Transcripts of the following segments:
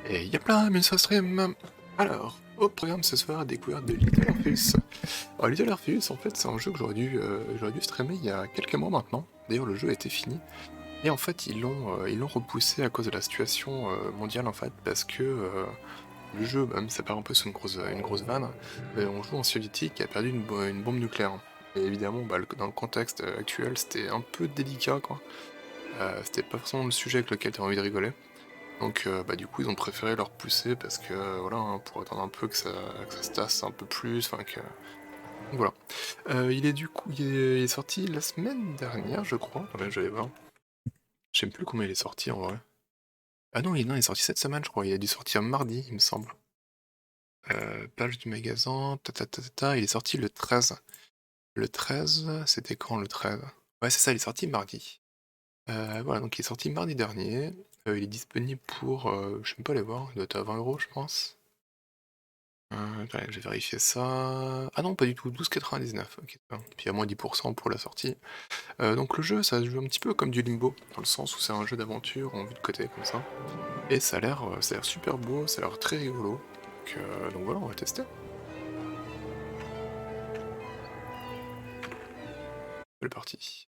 Et y'a plein, mais sur stream. Alors, au programme ce soir, découverte de Little Orpheus. Alors, Little Orpheus, en fait, c'est un jeu que j'aurais dû streamer il y a quelques mois maintenant. D'ailleurs, le jeu a été fini. Et en fait, ils l'ont repoussé à cause de la situation mondiale, en fait, parce que le jeu, même ça part un peu sous une grosse vanne, mais on joue en soviétique qui a perdu une bombe nucléaire. Et évidemment, bah, dans le contexte actuel, c'était un peu délicat, quoi. C'était pas forcément le sujet avec lequel tu as envie de rigoler. Donc bah, du coup ils ont préféré leur pousser parce que voilà, hein, pour attendre un peu que ça se tasse un peu plus, enfin que. Donc voilà. Il est sorti la semaine dernière, je crois. Attendez, je vais voir. Je sais même plus combien il est sorti en vrai. Ah non, il est sorti cette semaine, je crois. Il a dû sortir mardi, il me semble. Page du magasin, il est sorti le 13. Le 13, c'était quand le 13? Ouais, c'est ça, il est sorti mardi. Voilà, donc il est sorti mardi dernier. Il est disponible pour, je sais même pas aller voir, il doit être à 20 €, je pense. Attendez, je vais vérifier ça. Ah non, pas du tout, 12,99. Ok, puis à moins 10% pour la sortie. Donc le jeu, ça se joue un petit peu comme du Limbo, dans le sens où c'est un jeu d'aventure en vue de côté, comme ça. Et ça a l'air super beau, ça a l'air très rigolo. Donc voilà, on va tester. Belle partie.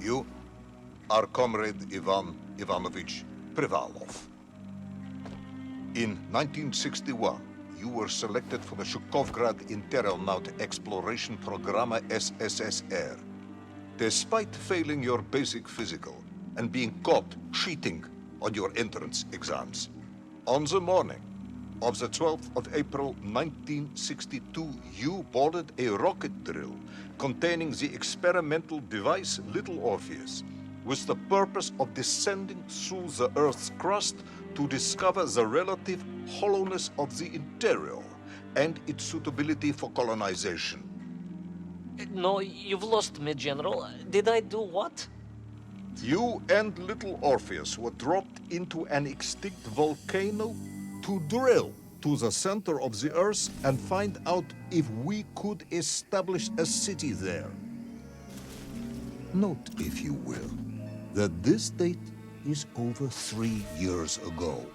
You are comrade Ivan Ivanovich Privalov. In 1961, you were selected for the Shukovgrad Interonaut Exploration Program SSSR. Despite failing your basic physical and being caught cheating on your entrance exams, on the morning of the 12th of April 1962, you boarded a rocket drill containing the experimental device Little Orpheus, with the purpose of descending through the Earth's crust to discover the relative hollowness of the interior and its suitability for colonization. No, you've lost me, General. Did I do what? You and Little Orpheus were dropped into an extinct volcano to drill to the center of the Earth and find out if we could establish a city there. Note, if you will, that this date is over 3 years ago.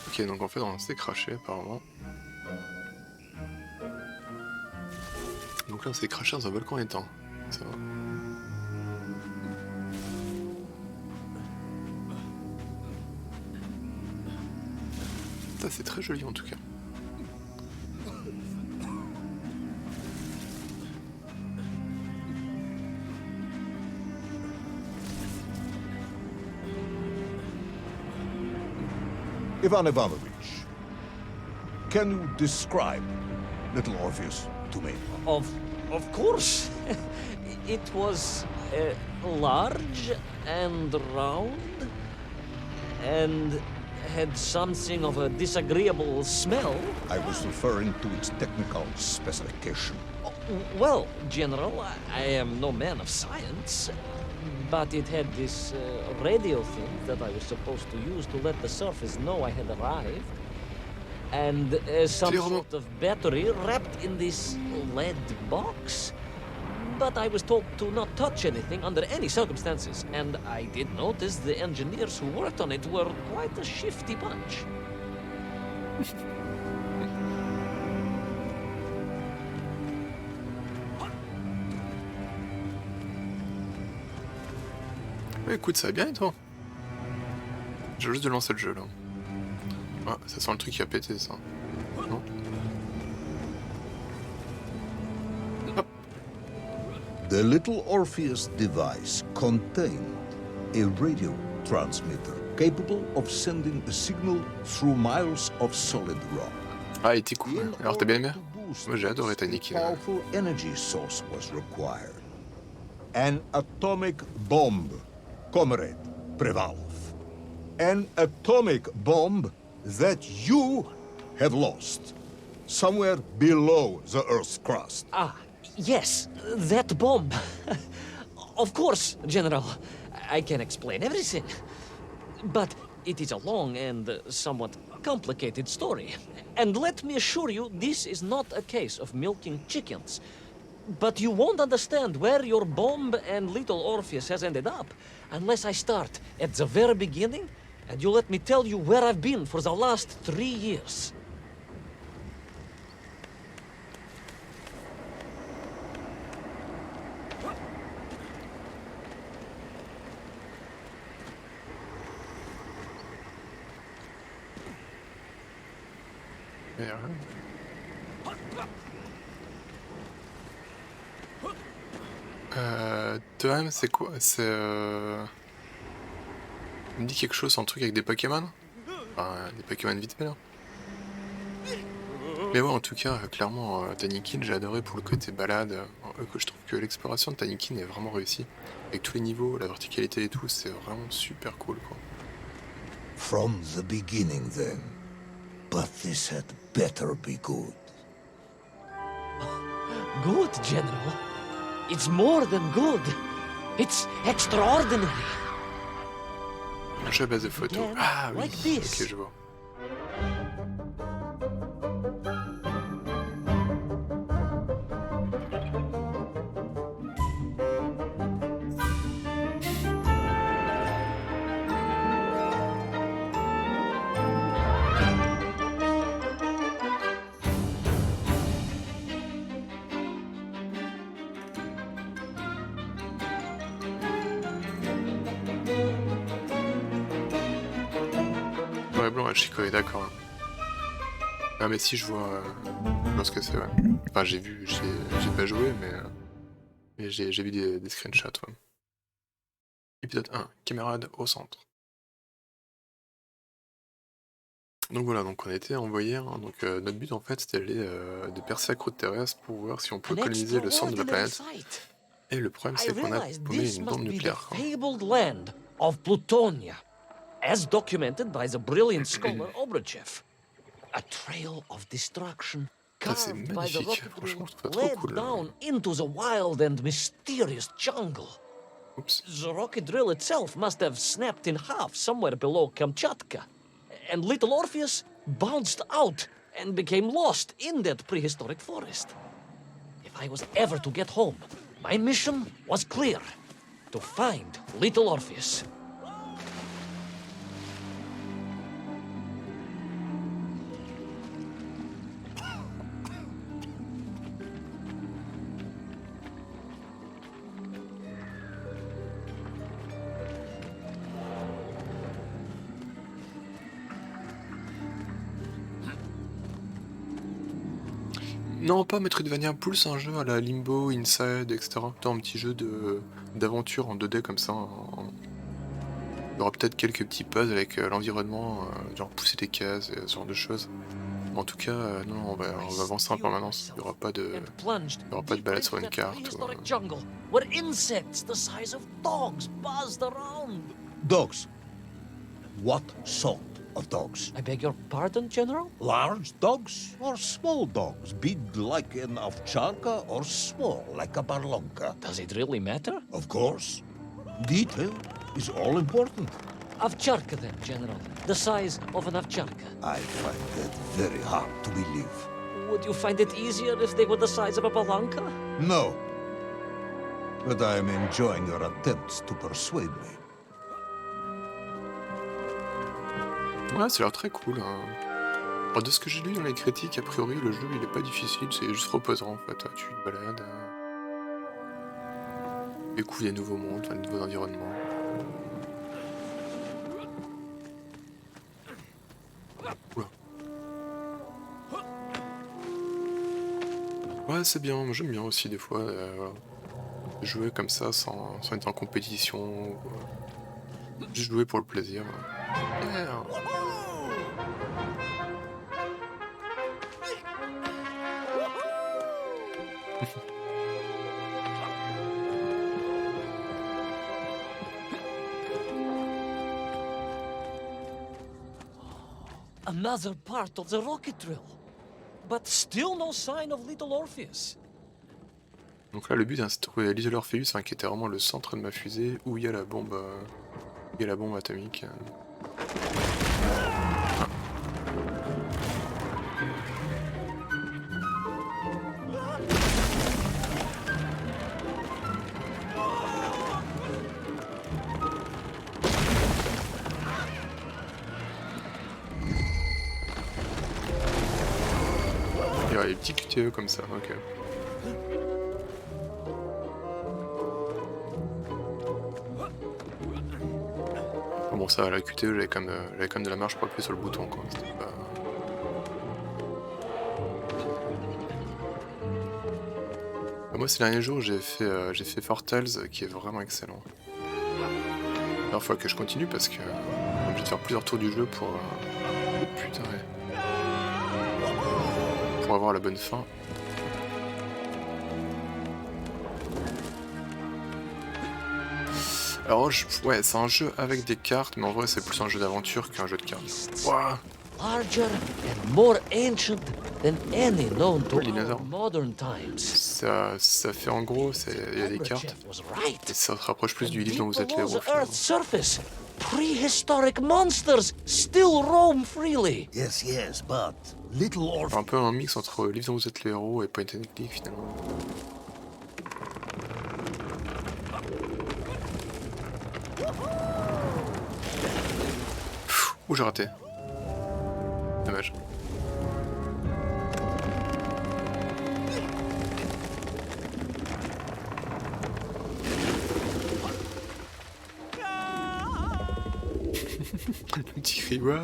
Ok, donc en fait on s'est craché apparemment. Donc là on s'est craché dans un volcan éteint. Ça va. Ça c'est très joli en tout cas. Ivan Ivanovich, can you describe Little Orpheus to me? Of course. It was large and round and had something of a disagreeable smell. I was referring to its technical specification. Well, General, I am no man of science, but it had this radio thing that I was supposed to use to let the surface know I had arrived. And some sort of battery wrapped in this lead box. But I was told to not touch anything under any circumstances, and I did notice the engineers who worked on it were quite a shifty bunch. Ouais, écoute, ça va bien et toi? J'ai juste de lancer le jeu là. Ah, ça sent le truc qui a pété ça. Non? Hop. The Little Orpheus device contained a radio transmitter capable of sending a signal through miles of solid rock. Ah, il était cool. Alors t'as bien aimé? Moi j'ai adoré ta A nique. powerful energy source was required. An atomic bomb, comrade Privalov. An atomic bomb that you have lost. somewhere below the Earth's crust. Ah, yes, that bomb. Of course, General. I can explain everything. But it is a long and somewhat complicated story. And let me assure you, this is not a case of milking chickens. But you won't understand where your bomb and little Orpheus has ended up unless I start at the very beginning and you let me tell you where I've been for the last 3 years. Merde. Terre, c'est quoi? C'est Il me dit quelque chose, un truc avec des Pokémon? Enfin, des Pokémon vite fait là. Mais ouais, en tout cas, clairement, qu'il, j'ai adoré pour le côté balade. Que je trouve que l'exploration de qu'il est vraiment réussie. Avec tous les niveaux, la verticalité et tout, c'est vraiment super cool quoi. From the beginning, then. But this had better be good. Good, General. It's more than good. It's extraordinary. Un jeu à base de photos. Again, Ah oui, like this. ok, je vois. Ouais, blanc, Chico est d'accord. Ah mais si je vois ce que c'est, ouais. Enfin j'ai vu, j'ai pas joué, mais j'ai vu des screenshots, ouais. Épisode 1, camarade au centre. Donc voilà, donc on a été envoyé, hein, donc notre but en fait c'était de percer la croûte terrestre pour voir si on peut An coloniser le centre de la extraordinary planète. sight. Et le problème I c'est qu'on a realized paumé this une must bombe be the nucléaire, quoi. fabled land of Plutonia, as documented by the brilliant scholar Obruchev. A trail of destruction Ça c'est carved by the magnifique, rocket franchement drill je trouve ça trop led cool. down into the wild and mysterious jungle. Oups. The rocket drill itself must have snapped in half somewhere below Kamchatka, and little Orpheus bounced out and became lost in that prehistoric forest. If I was ever to get home, my mission was clear: to find little Orpheus. Non, pas Metroidvania Pool, c'est un jeu à la Limbo, Inside, etc. Plutôt un petit jeu d'aventure en 2D comme ça. Il y aura peut-être quelques petits puzzles avec l'environnement, genre pousser des cases, ce genre de choses. En tout cas, non, on va avancer en permanence. Il n'y aura pas de balade sur une carte. Jungle, where insects the size of dogs buzzed around. Dogs. What sort of dogs? I beg your pardon, General? Large dogs or small dogs? Big like an ovcharka or small like a barlonka? Does it really matter? Of course. Detail is all important. Ovcharka then, General. The size of an ovcharka. I find that very hard to believe. Would you find it easier if they were the size of a balanka? No. But I am enjoying your attempts to persuade me. Ouais, ça a l'air très cool. Hein. Alors, de ce que j'ai lu dans les critiques, a priori, le jeu il est pas difficile, c'est juste reposant en fait. Tu te balades, découvres des nouveaux mondes, des nouveaux environnements. Oula. Ouais, c'est bien, moi, j'aime bien aussi des fois jouer comme ça sans être en compétition. Juste jouer pour le plaisir. Yeah. Another part of the rocket drill. but still no sign of little Orpheus. Donc là, le but, hein, c'est de trouver Little Orpheus, hein, qui était vraiment le centre de ma fusée, où il y a la bombe, atomique. Il y a les petits QTE comme ça, ok. Bon, ça, la QTE, j'avais quand même de la marge pour appuyer sur le bouton, quoi. C'était pas... Moi, ces derniers jours, j'ai fait Fortals, qui est vraiment excellent. La fois que je continue, parce que je suis obligé de faire plusieurs tours du jeu pour... Putain, ouais. Pour avoir la bonne fin. Alors, ouais, c'est un jeu avec des cartes, mais en vrai, c'est plus un jeu d'aventure qu'un jeu de cartes. Wow. Larger and more ancient than any known to dinosaure. modern times. Ça fait en gros, il y a des cartes, et ça se rapproche plus du livre dont vous êtes les héros. Earth's surface, prehistoric monsters still roam freely. Yes, yes, but little Orpheus. Un peu un mix entre le livre dont vous êtes les héros et point and click finalement. Ouh, j'ai raté. Dommage. Le petit cri. Ouais,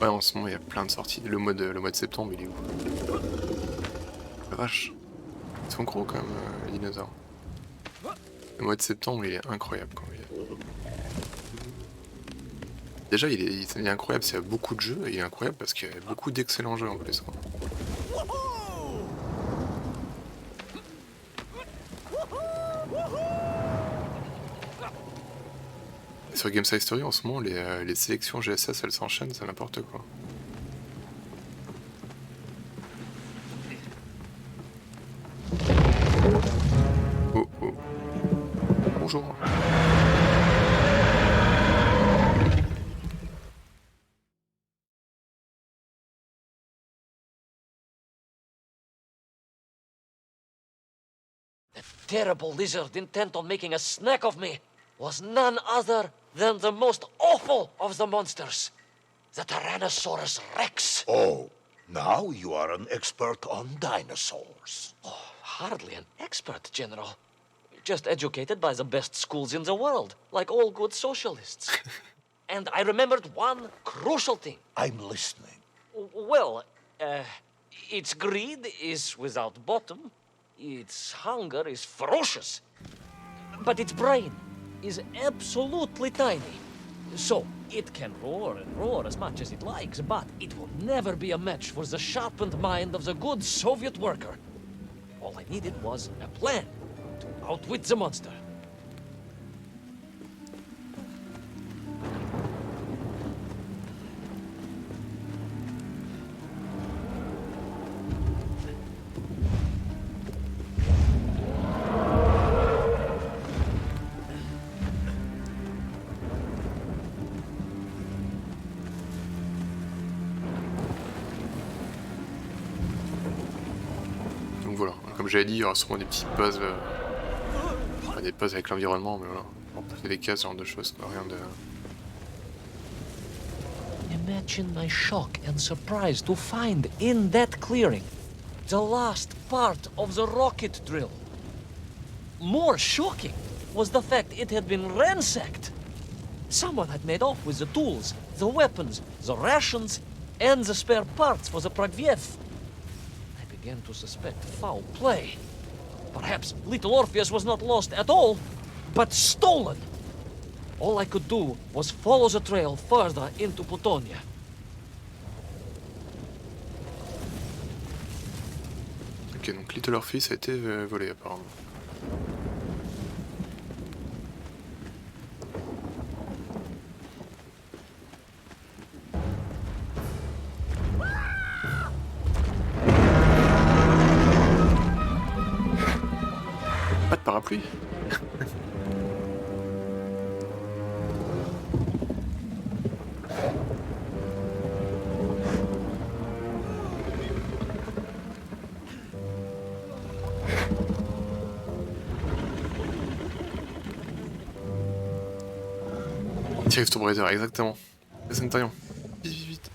en ce moment il y a plein de sorties. Le mois de septembre il est où? La vache. Ils sont gros quand même, les dinosaures. Le mois de septembre il est incroyable quand même. Déjà il est incroyable, c'est beaucoup de jeux, et il est incroyable parce qu'il y a beaucoup d'excellents jeux en plus, quoi. Sur Game Side Story en ce moment les sélections GSS elles s'enchaînent, c'est n'importe quoi. Oh oh. Bonjour. The terrible lizard intent on making a snack of me was none other than the most awful of the monsters, the Tyrannosaurus Rex. Oh, now you are an expert on dinosaurs. Oh, hardly an expert, General. Just educated by the best schools in the world, like all good socialists. And I remembered one crucial thing. I'm listening. Well, its greed is without bottom, its hunger is ferocious, but its brain is absolutely tiny. So, it can roar and roar as much as it likes, but it will never be a match for the sharpened mind of the good Soviet worker. All I needed was a plan to outwit the monster. Donc voilà, comme j'avais dit, il y aura sûrement des petits puzzles, enfin, des puzzles avec l'environnement, mais voilà, pour pousser des cases, ce genre de choses, quoi, rien de... Imagine my shock and surprise to find in that clearing the last part of the rocket drill. More shocking was the fact it had been ransacked. Someone had made off with the tools, the weapons, the rations, and the spare parts for the Pragviev. I began to suspect foul play. Perhaps little Orpheus was not lost at all, but stolen. All I could do was follow the trail further into Plutonia. Ok, donc Little Orpheus a été volé apparemment. parapluie. Tire ton briseur, exactement. C'est une taillon. Vite, vite, vite.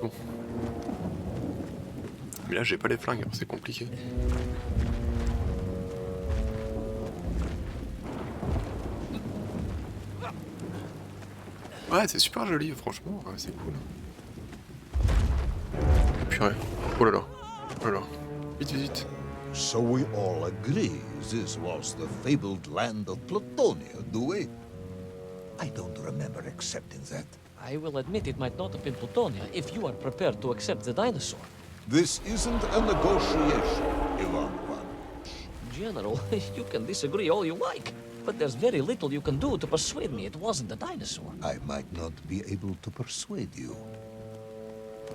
Bon. Mais là, j'ai pas les flingues, c'est compliqué. Ouais, c'est super joli, franchement, c'est cool. Purée. Oh là là. Oh là là. Vite, vite, vite. So we all agree this was the fabled land of Plutonia, do we? I don't remember accepting that. I will admit it might not have been Plutonia if you are prepared to accept the dinosaur. This isn't a negotiation, Ivan Ivanovich. General, you can disagree all you like, but there's very little you can do to persuade me it wasn't a dinosaur. I might not be able to persuade you,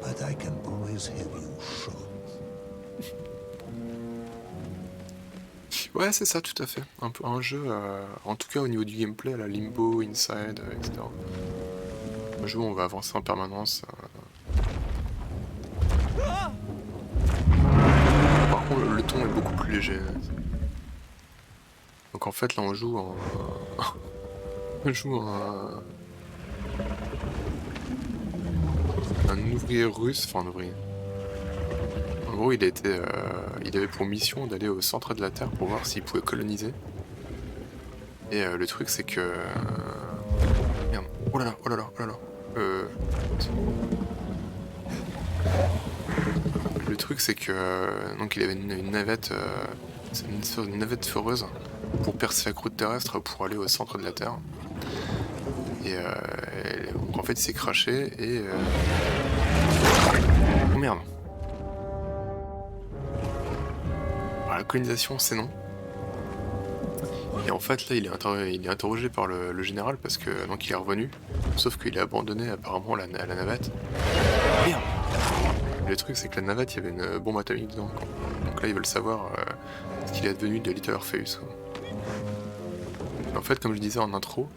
but I can always have you shot. Ouais, c'est ça, tout à fait. Un peu un jeu, en tout cas au niveau du gameplay, à la Limbo, Inside, etc. Un jeu où on va avancer en permanence. Par contre, le ton est beaucoup plus léger. Donc en fait, là, on joue en... on joue un ouvrier russe, enfin un ouvrier. En gros, il avait pour mission d'aller au centre de la Terre pour voir s'il pouvait coloniser. Et le truc, c'est que... Merde. Oh là là, oh là là, oh là là. Le truc, c'est que... donc, il avait une navette... c'est une navette foreuse pour percer la croûte terrestre pour aller au centre de la Terre. Et donc, en fait, il s'est craché et... Oh merde. La colonisation, c'est non. Et en fait, là, il est interrogé par le général parce que donc il est revenu, sauf qu'il a abandonné apparemment la navette. Merde. Le truc, c'est que la navette, il y avait une bombe atomique dedans, quoi. Donc là, ils veulent savoir ce qu'il est advenu de Little Orpheus, quoi. En fait, comme je disais en intro,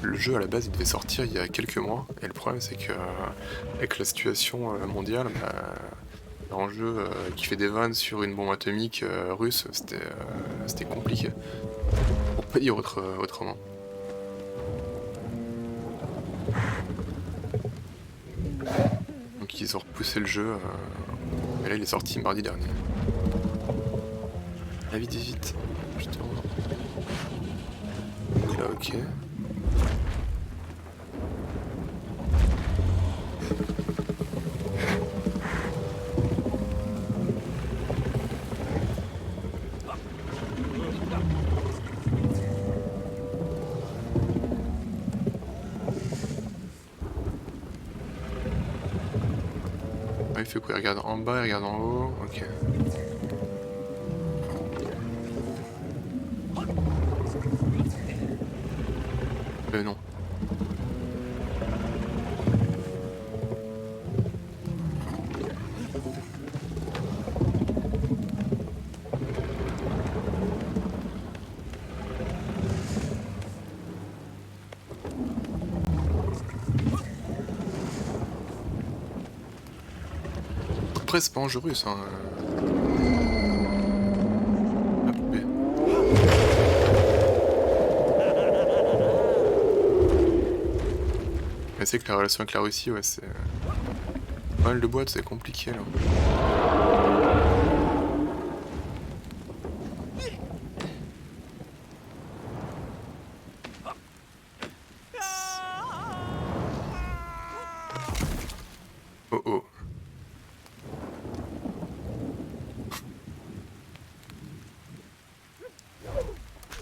le jeu à la base, il devait sortir il y a quelques mois, et le problème, c'est que avec la situation mondiale, un jeu qui fait des vannes sur une bombe atomique russe, c'était compliqué. Pour pas dire autrement. Donc ils ont repoussé le jeu, et là il est sorti mardi dernier. Ah, vite, vite. Putain. Donc là, ok. Il fait quoi? Il regarde en bas, il regarde en haut, ok. Non. Après, c'est pas un jeu russe, hein. La poupée. Mais c'est que la relation avec la Russie, ouais, c'est... pas mal de boîtes, c'est compliqué, là. Oh oh.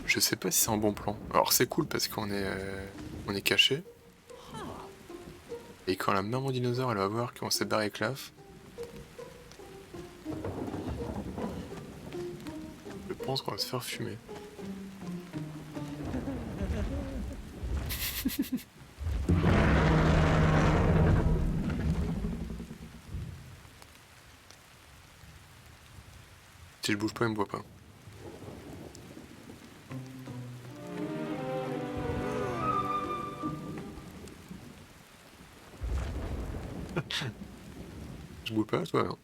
Je sais pas si c'est un bon plan. Alors c'est cool parce qu'on est caché. Et quand la maman dinosaure elle va voir qu'on s'est barré avec l'AF, je pense qu'on va se faire fumer. Si je bouge pas, il me voit pas. Je bouge pas, toi, non.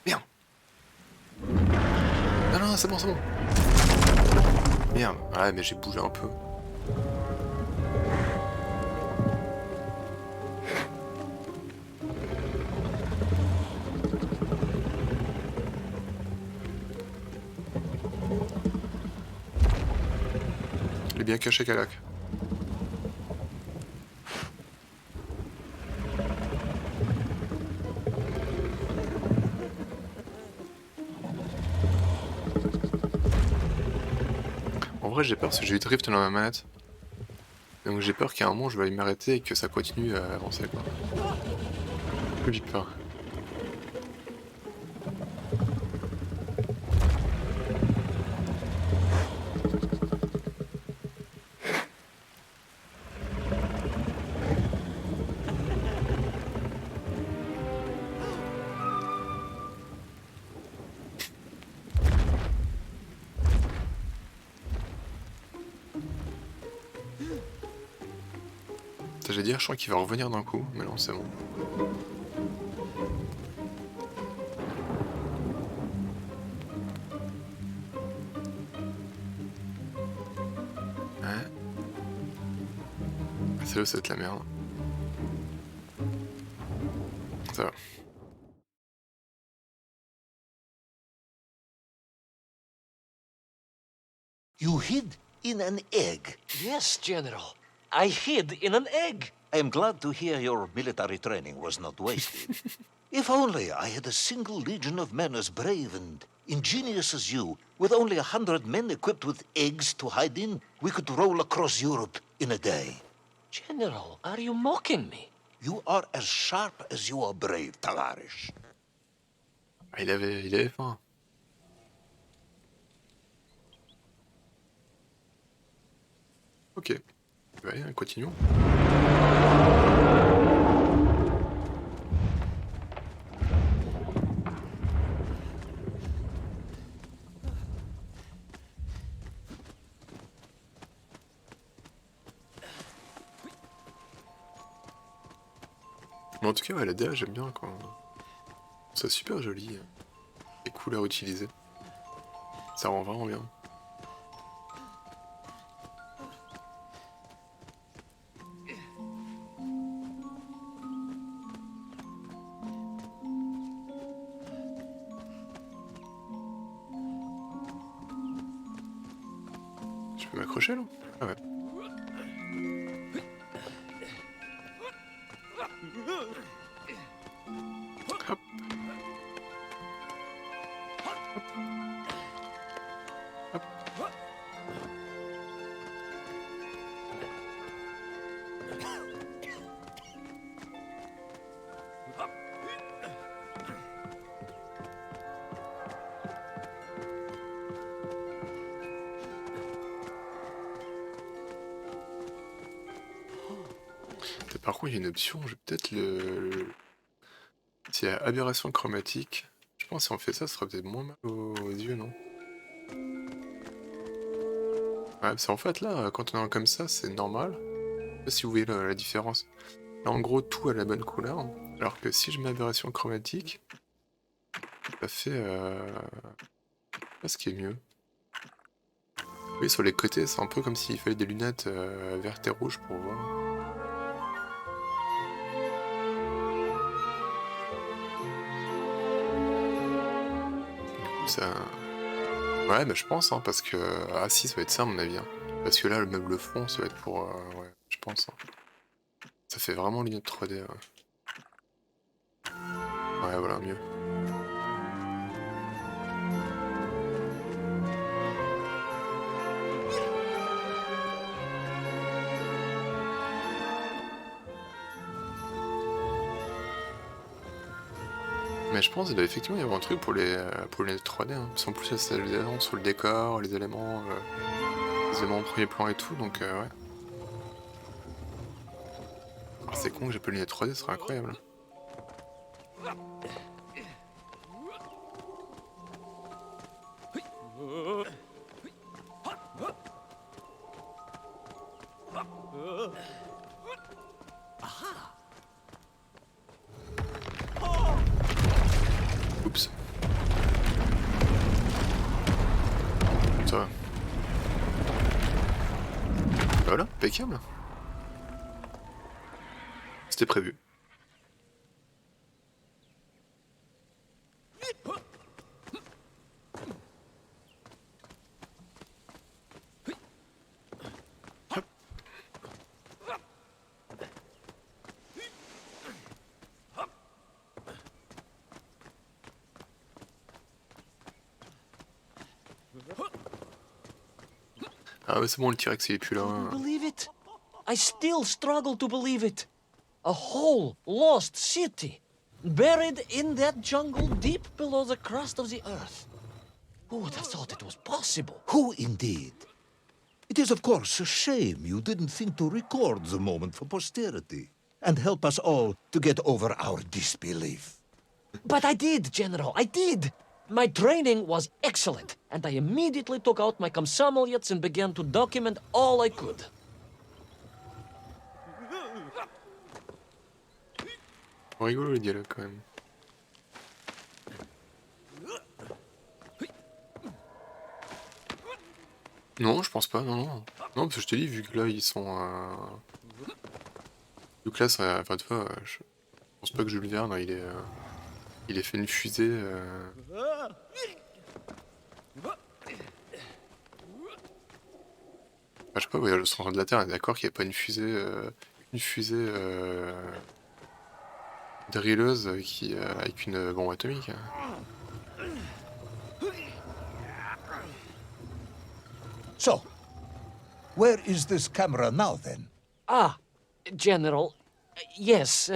Merde. Non, non, c'est bon, c'est bon. Merde. Ouais, mais j'ai bougé un peu. Il est bien caché, Calac. En vrai, j'ai peur parce que j'ai eu drift dans ma manette. Donc j'ai peur qu'à un moment je vais m'arrêter et que ça continue à avancer, quoi. J'ai peur. J'allais dire, je crois qu'il va revenir d'un coup, mais non, c'est bon. Hein? C'est là où ça va être la merde. Ça va. You hid in an egg. Yes, General. I hid in an egg. I am glad to hear your military training was not wasted. If only I had a single legion of men as brave and ingenious as you, with only 100 men equipped with eggs to hide in, we could roll across Europe in a day. General, are you mocking me? You are as sharp as you are brave, Tavarish. Ah, il avait faim. Ok. Allez, continuons. Mais en tout cas, ouais, la DA, j'aime bien quand... C'est super joli. Les couleurs utilisées. Ça rend vraiment bien. Je peux m'accrocher là? Ah ouais. Hop. Hop. Par contre, il y a une option, je vais peut-être le... S'il y a aberration chromatique, je pense que si on fait ça, ce sera peut-être moins mal aux yeux, non? Ouais, parce qu'en fait, là, quand on est comme ça, c'est normal. Je sais pas si vous voyez la différence. Là, en gros, tout a la bonne couleur. Alors que si je mets aberration chromatique, ça fait... Je sais pas ce qui est mieux. Oui, sur les côtés, c'est un peu comme s'il fallait des lunettes vertes et rouges pour voir. Ça... Ouais, bah je pense, hein, parce que... Ah si, ça va être ça, à mon avis. Hein. Parce que là, même le fond, ça va être pour... Ouais, je pense. Hein. Ça fait vraiment lunettes 3D, ouais. Ouais, voilà, mieux. Mais je pense qu'il doit effectivement y avoir un truc pour les lunettes 3D, hein. Parce qu'en plus, ça les éléments sur le décor, les éléments en premier plan et tout, donc ouais. Alors, c'est con que j'ai pas les lunettes 3D, ce serait incroyable. Oups. Ça va. Voilà, impeccable. C'était prévu. Ah ouais, c'est bon, le T-Rex il est plus là. Believe it? I still struggle to believe it. A whole lost city, buried in that jungle deep below the crust of the earth. Who would have thought it was possible? Who indeed? It is, of course, a shame you didn't think to record the moment for posterity and help us all to get over our disbelief. But I did, General, I did. My training was excellent, and I immediately took out my komsomolets and began to document all I could. Rigolo le dialogue quand même. Non, je pense pas, non, non. Non, parce que je te dis, vu que là ils sont. Vu que là, ça. Enfin, tu vois, je pense pas que Jules Verne, il ait fait une fusée. Enfin, je sais pas, voyage au centre de la Terre, on est d'accord qu'il n'y a pas une fusée. Une fusée. Drilleuse qui, avec une bombe atomique. So, where is this camera now, then? Ah, General, yes.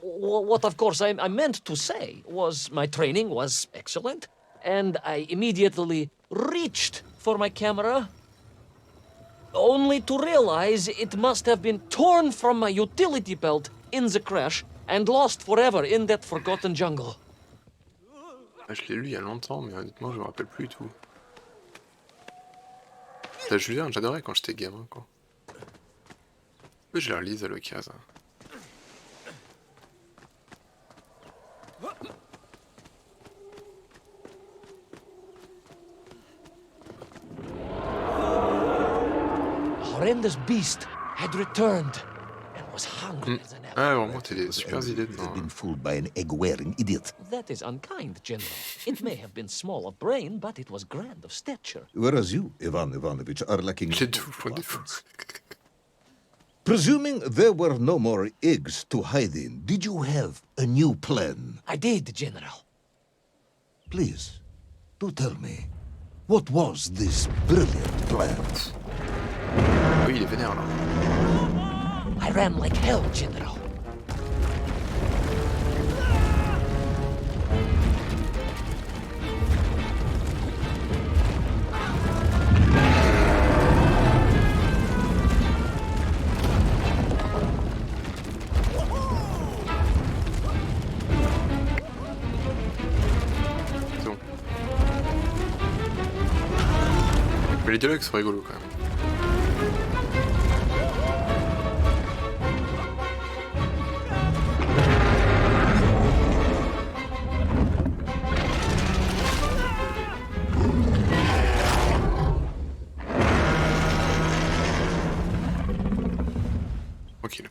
What, of course, I meant to say was my training was excellent, and I immediately reached for my camera, only to realize it must have been torn from my utility belt in the crash and lost forever in that forgotten jungle. Ah, je l'ai lu il y a longtemps, mais honnêtement, je me rappelle plus du tout. La Jules Verne, j'adorais quand j'étais gamin, quoi. Je la relise à l'occasion. A horrendous beast had returned and was hungry as an Ah, vraiment, t'as des super idées You dedans. have been fooled by an egg-wearing idiot. That is unkind, General. It may have been small of brain, but it was grand of stature. Whereas you, Ivan Ivanovich, are lacking Les deux font des fous. Presuming there were no more eggs to hide in, did you have a new plan? I did, General. Please, do tell me, what was this brilliant plan? Ah oui, il est vénère là. I ran like hell, General. C'est bon. Mais les dialogues sont rigolos quand même. Tranquille.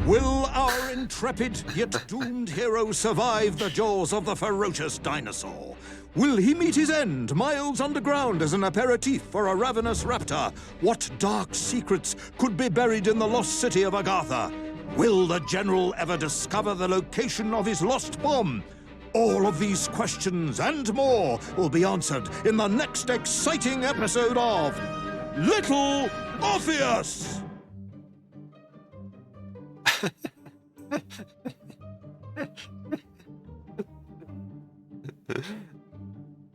Will our intrepid yet doomed hero survive the jaws of the ferocious dinosaur? Will he meet his end miles underground as an aperitif for a ravenous raptor? What dark secrets could be buried in the lost city of Agatha? Will the general ever discover the location of his lost bomb? All of these questions and more will be answered in the next exciting episode of Little Orpheus!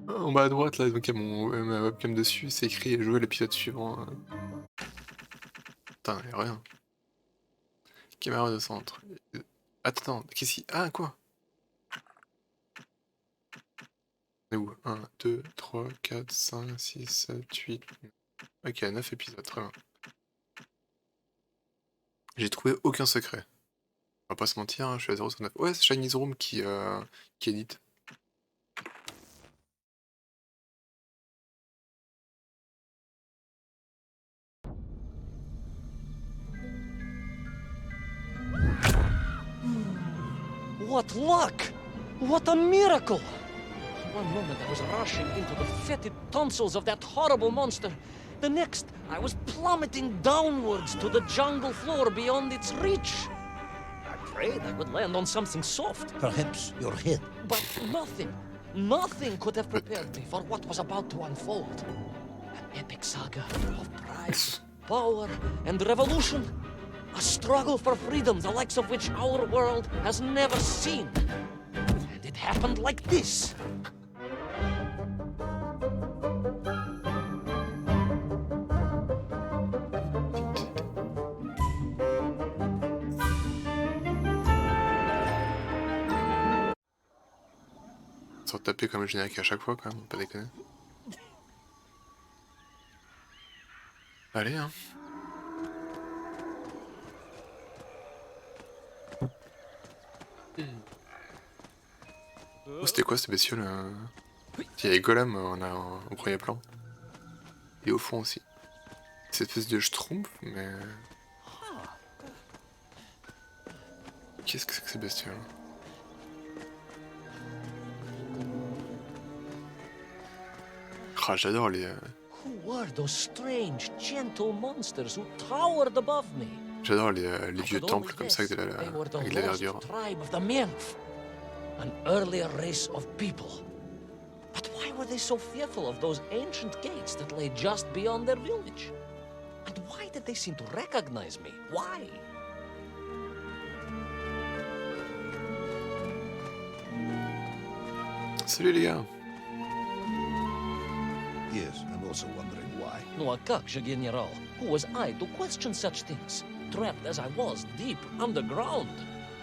En bas à droite, là, donc il y a ma webcam dessus, c'est écrit jouer l'épisode suivant. Putain, y'a rien. Camarade au centre. Attends, qu'est-ce qu'il... Ah, quoi? On est où? 1, 2, 3, 4, 5, 6, 7, 8... Ok, 9 épisodes, très bien. J'ai trouvé aucun secret. On va pas se mentir, hein, je suis à 0 sur 9. Ouais, c'est Chinese Room qui édite. What luck! What a miracle! One moment I was rushing into the fetid tonsils of that horrible monster. The next, I was plummeting downwards to the jungle floor beyond its reach. I prayed I would land on something soft. Perhaps your head. But nothing could have prepared me for what was about to unfold. An epic saga of pride, power, and revolution. A struggle for freedom, the likes of which our world has never seen. And it happened like this. Sans taper comme le générique à chaque fois, quand même, pas déconner. Allez, hein. Oh, c'était quoi cette bestiole Il y avait Golem au premier plan. Et au fond aussi. Cette espèce de schtroumpf, mais... Qu'est-ce que c'est que ces bestioles? Ah, j'adore les... Who were those strange, gentle monsters who towered above me? J'adore les vieux temples comme ça avec de la verdure. Tribe of the Menf, an earlier race of people. But why were they so fearful of those ancient gates that lay just beyond their village? And why did they seem to recognize me? Why? Salut les gars. Yes, I'm also wondering why. No, a как же, General? Who was I to question such things? Trapped as I was deep underground.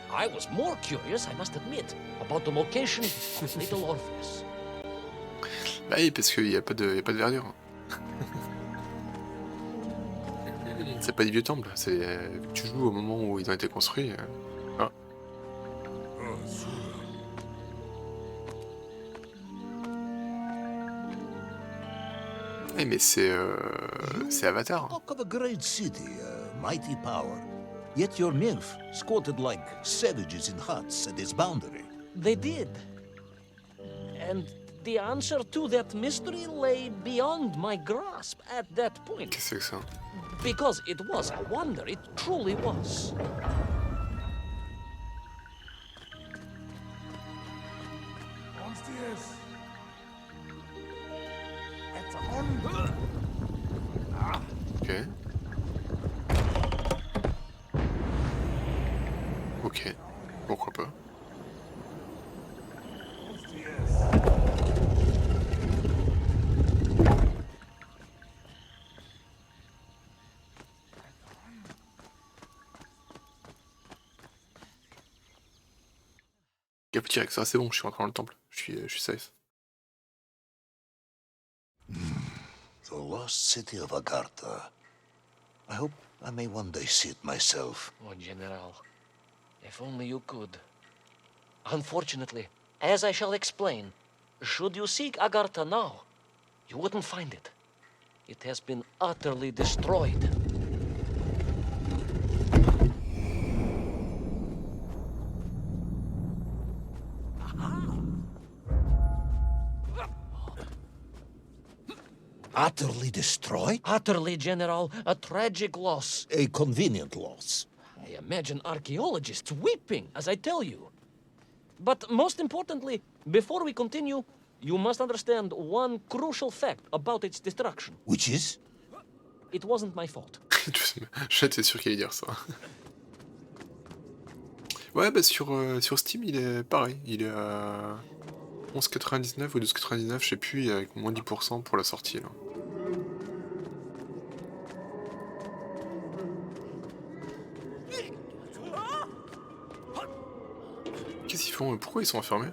I was more curious, I must admit, about the location of little Orpheus. Bah oui, parce qu'il n'y a pas de verdure. C'est pas des vieux temples, c'est... Tu joues au moment où ils ont été construits. Ah. Eh mais c'est Avatar. Talk of a great city, a mighty power. Yet your nymph squatted like savages in huts at its boundary. They did. And the answer to that mystery lay beyond my grasp at that point. Qu'est-ce que c'est que ça? Because it was a wonder, it truly was. Ok. Ok. Pourquoi pas. Capture avec ça, c'est bon, je suis rentré dans le temple. Je suis safe. The lost city of Agartha. I hope I may one day see it myself. Oh, General, if only you could. Unfortunately, as I shall explain, should you seek Agartha now, you wouldn't find it. It has been utterly destroyed. Utterly destroyed? Utterly, General, a tragic loss. A convenient loss. I imagine archaeologists weeping as I tell you. But most importantly, before we continue, you must understand one crucial fact about its destruction. Which is? It wasn't my fault. J'étais sûr qu'il allait dire ça. Ouais, bah sur Steam, il est pareil. Il est à 11,99 ou 12,99, je sais plus, avec moins 10% pour la sortie, là. Qu'est-ce qu'ils font? Pourquoi ils sont enfermés?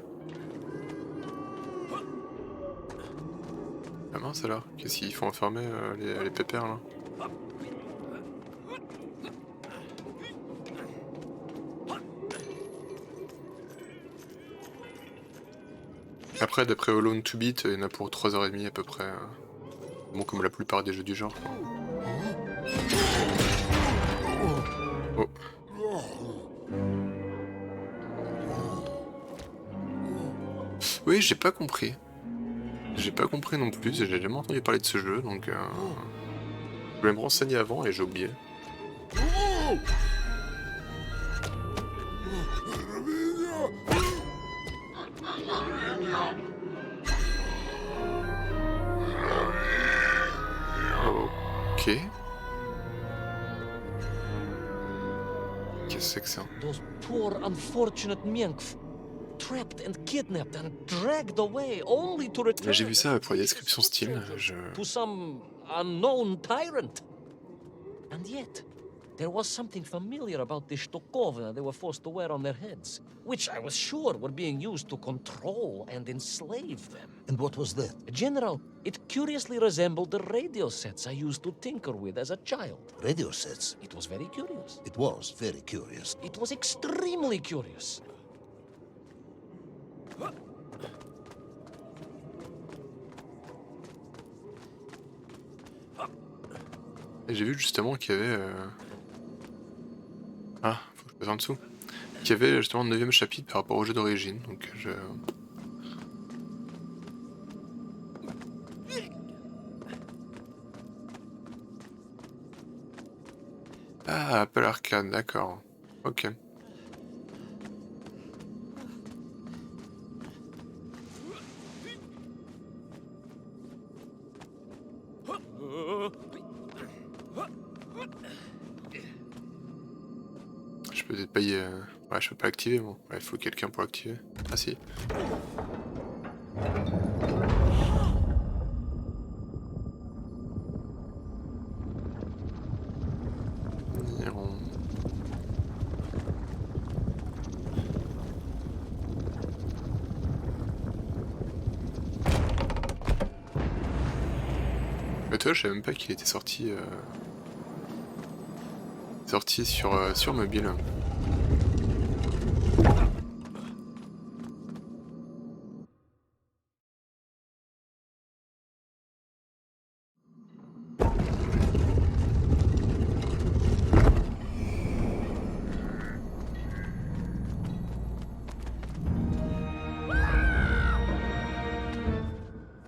Ah mince alors, qu'est-ce qu'ils font enfermer les pépères là? Après, d'après Alone to Beat, il y en a pour 3h30 à peu près. Bon, comme la plupart des jeux du genre. Oh. Oui, j'ai pas compris. J'ai pas compris non plus, j'ai jamais entendu parler de ce jeu, donc je voulais me renseigner avant et j'ai oublié. Ok. Qu'est-ce que c'est que ça? Those poor, unfortunate Mienk, trapped and kidnapped and dragged away, only to return. J'ai vu ça pour la description style. To some unknown tyrant. And yet, there was something familiar about the Shtukovna they were forced to wear on their heads, which I was sure were being used to control and enslave them. And what was that? General, it curiously resembled the radio sets I used to tinker with as a child. Radio sets. It was very curious. It was very curious. It was extremely curious. Et j'ai vu justement qu'il y avait... Ah, faut que je passe en dessous. Qu'il y avait justement le 9e chapitre par rapport au jeu d'origine, donc je... Ah, Apple Arcade, d'accord. Ok. Je peux peut-être pas y... Ouais, je peux pas l'activer, bon. Ouais, il faut quelqu'un pour l'activer. Ah si. Mais toi, je savais même pas qu'il était sorti... Sorti sur mobile.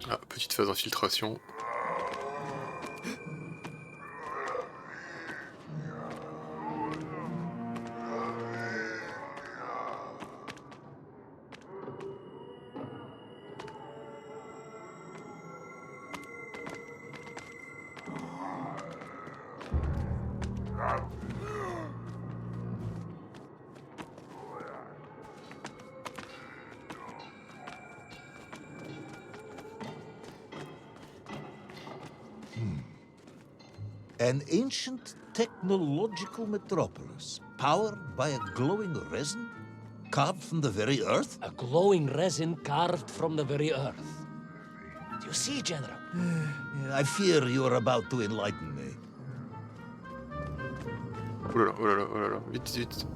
Ah, petite phase d'infiltration. An ancient technological metropolis, powered by a glowing resin, carved from the very earth? A glowing resin carved from the very earth. Do you see, General? I fear you are about to enlighten me. Oh là là, oh là là, oh là là, vite, vite.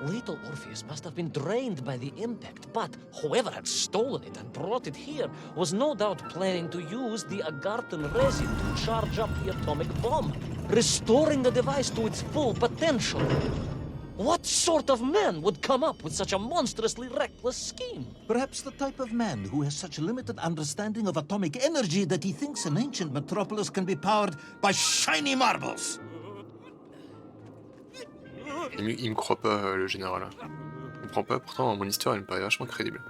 Little Orpheus must have been drained by the impact, but whoever had stolen it and brought it here was no doubt planning to use the Agarthan resin to charge up the atomic bomb, restoring the device to its full potential. What sort of man would come up with such a monstrously reckless scheme? Perhaps the type of man who has such limited understanding of atomic energy that he thinks an ancient metropolis can be powered by shiny marbles. Il me croit pas, le général. Il me prend pas, pourtant mon histoire elle me paraît vachement crédible.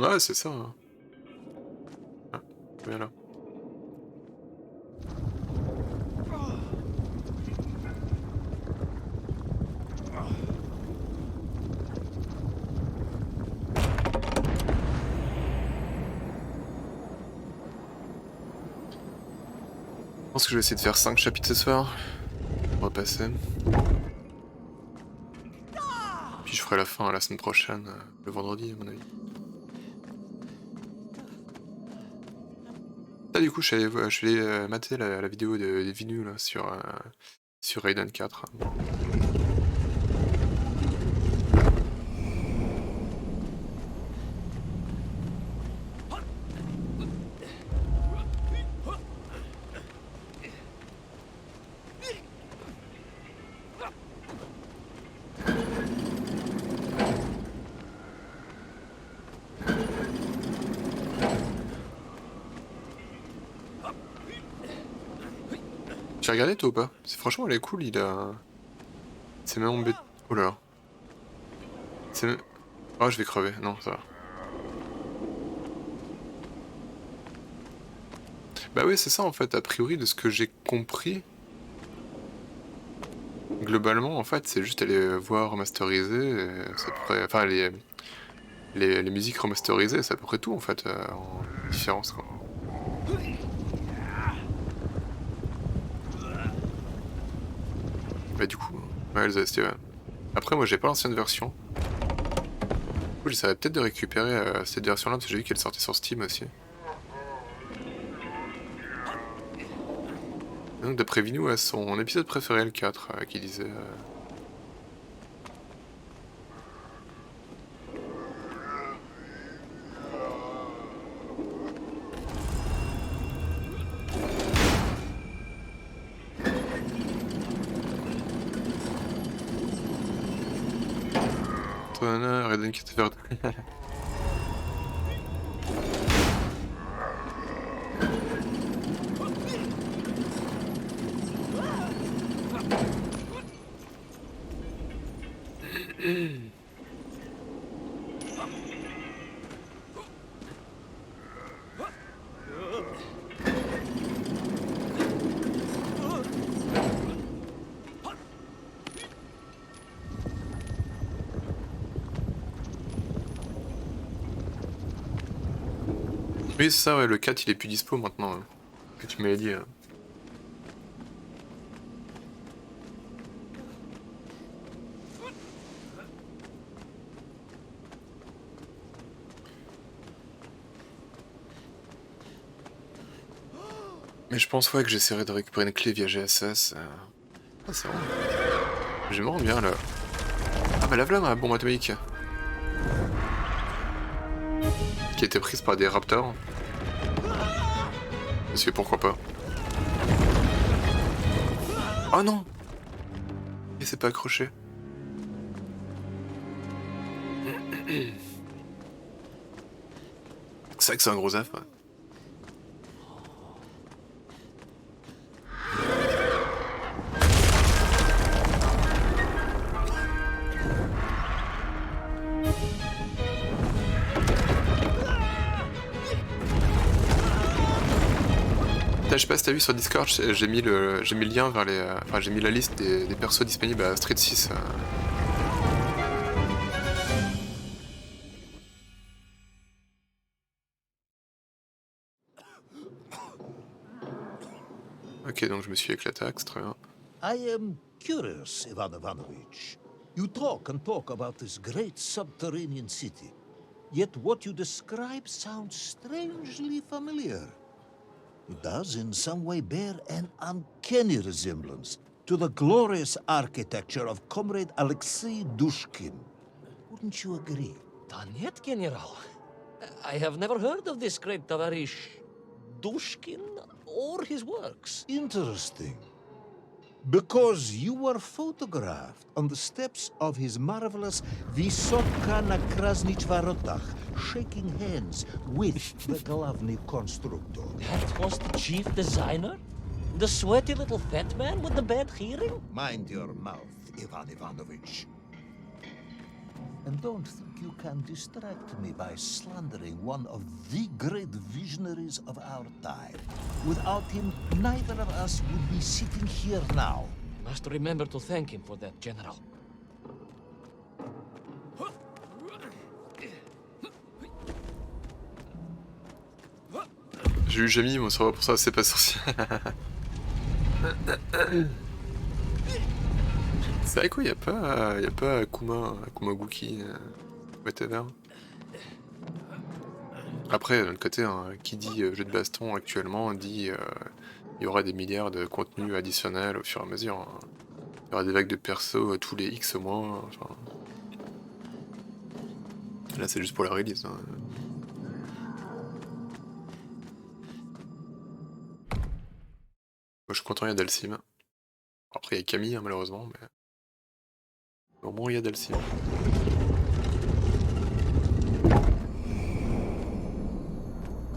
Ouais, c'est ça. Hein. Ah, viens là. Je pense que je vais essayer de faire 5 chapitres ce soir. Repasser. Puis je ferai la fin la semaine prochaine, le vendredi à mon avis. Là du coup je suis allé mater la vidéo des Vinu là, sur Raiden 4. Tu as regardé toi ou pas? Franchement elle est cool, il a... C'est même embêtant... Oh là là. C'est même... Oh je vais crever, non ça va. Bah oui c'est ça en fait, a priori de ce que j'ai compris. Globalement en fait c'est juste aller voir remasteriser, c'est à peu près... Enfin les musiques remasterisées c'est à peu près tout en fait en différence quoi. Bah du coup, ouais, les OST, ouais. Après moi j'ai pas l'ancienne version. Du coup j'essaierai peut-être de récupérer cette version là parce que j'ai vu qu'elle sortait sur Steam aussi. Donc d'après Vinu, son épisode préféré le 4 qui disait... Raiden qui te fait... Oui c'est ça ouais, le 4 il est plus dispo maintenant, hein, que tu m'avais dit. Mais je pense ouais que j'essaierai de récupérer une clé via GSS. Ah c'est vrai. J'aimerais bien là. Ah bah la voilà ma bombe atomique. Qui a été prise par des raptors. Parce que pourquoi pas. Oh non. Et c'est pas accroché. C'est vrai que c'est un gros aff. Ouais. Je sais pas si t'as vu sur Discord, j'ai mis le lien vers les... Enfin j'ai mis la liste des persos disponibles à Street 6. Ok donc je me suis éclaté, c'est très bien. I am curious, Ivan Ivanovich. You talk and talk about this great subterranean city. Yet what you describe sounds strangely familiar. It does in some way bear an uncanny resemblance to the glorious architecture of Comrade Alexei Dushkin. Wouldn't you agree? Нет, General. I have never heard of this great Tavarish Dushkin or his works. Interesting. Because you were photographed on the steps of his marvelous Vysoka na Krasnich Varotach, shaking hands with the Glavny Constructor. That was the chief designer? The sweaty little fat man with the bad hearing? Mind your mouth, Ivan Ivanovich. And don't think you can distract me by slandering one of the great visionaries of our time. Without him, neither of us would be sitting here now. Must remember to thank him for that, General. J'ai eu Jamie, mon cerveau pour ça, c'est pas sorcier. C'est vrai quoi, y a pas Akuma Guki, whatever. Après, d'un autre côté, hein, qui dit jeu de baston actuellement dit il y aura des milliards de contenus additionnels au fur et à mesure. Hein. Il y aura des vagues de persos tous les X mois. Enfin... Là, c'est juste pour la release. Hein. Moi, je suis content, il y a Dalsim. Après, il y a Camille, hein, malheureusement, mais... Au moins, il y a Dalsim.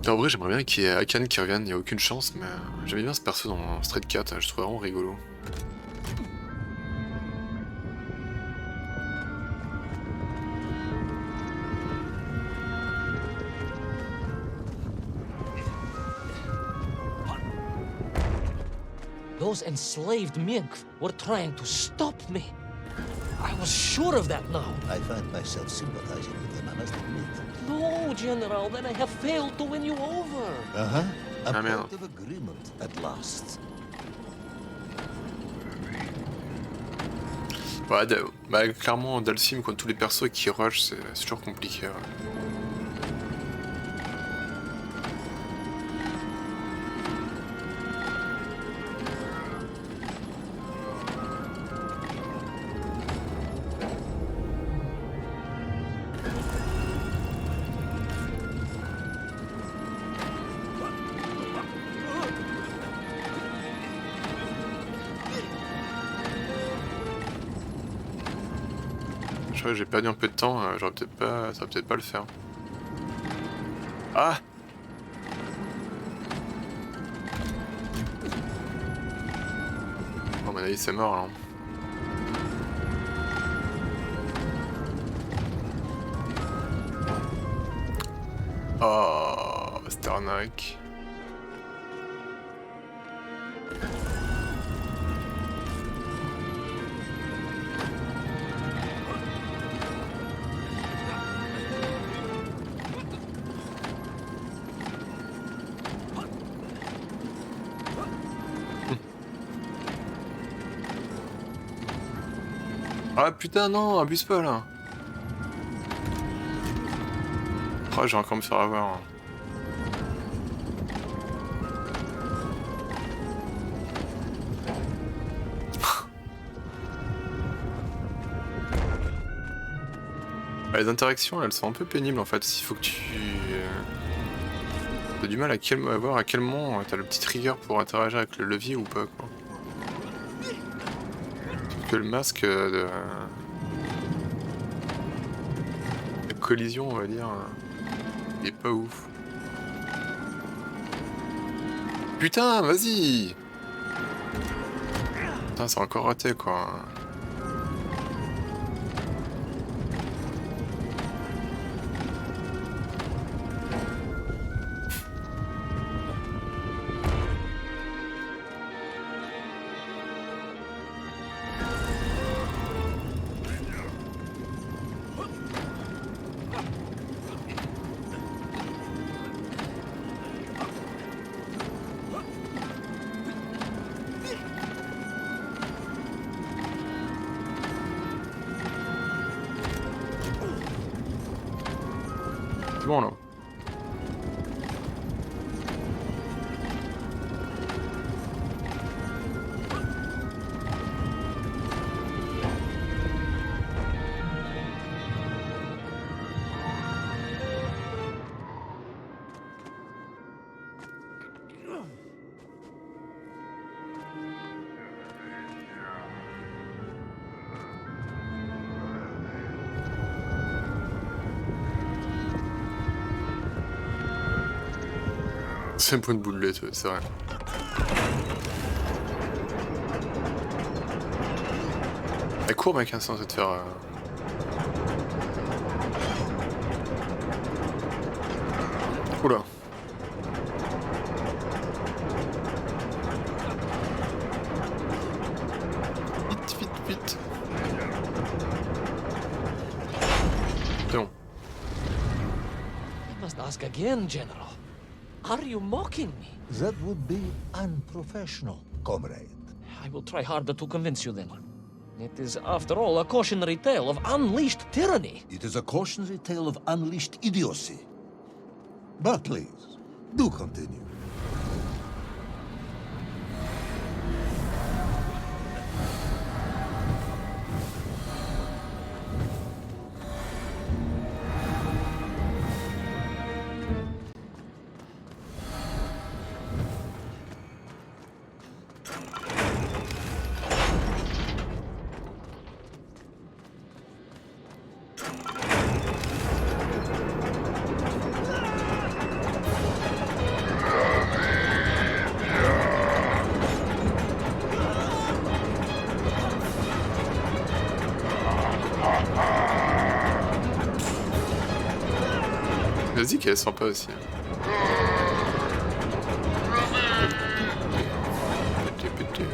En vrai, j'aimerais bien qu'il y ait Akan qui revienne, il n'y a aucune chance, mais j'aimais bien ce perso dans Street 4, je trouve vraiment rigolo. Those enslaved mink were trying to stop me. I was sure of that now. I find myself sympathizing with them, I must admit. No, General, then I have failed to win you over. Uh-huh. A Ah, merde. point of agreement at last. Ouais, bah, clairement, Dalsim, contre tous les persos qui rush, c'est toujours compliqué. Ouais. Je crois que j'ai perdu un peu de temps, j'aurais peut-être pas... ça va peut-être pas le faire. Ah! Oh, à mon avis, c'est mort, là. Oh, c'était arnaque. Ah putain non, abuse pas là. Oh, j'ai encore me faire avoir. Les interactions elles sont un peu pénibles en fait, il faut que tu... T'as du mal à voir à quel moment t'as le petit trigger pour interagir avec le levier ou pas quoi. Que le masque de... La collision on va dire, il est pas ouf. Putain, vas-y! Putain, c'est encore raté quoi. C'est bon là. C'est un point de boulette, ouais, c'est vrai. Elle court, mec, hein, sans te faire... Oula. Vite, vite, vite. C'est bon. I must ask again, General. Are you mocking me? That would be unprofessional, comrade. I will try harder to convince you then. It is, after all, a cautionary tale of unleashed tyranny. It is a cautionary tale of unleashed idiocy. But please, do continue. Vas-y qu'elle est sympa aussi. Pété.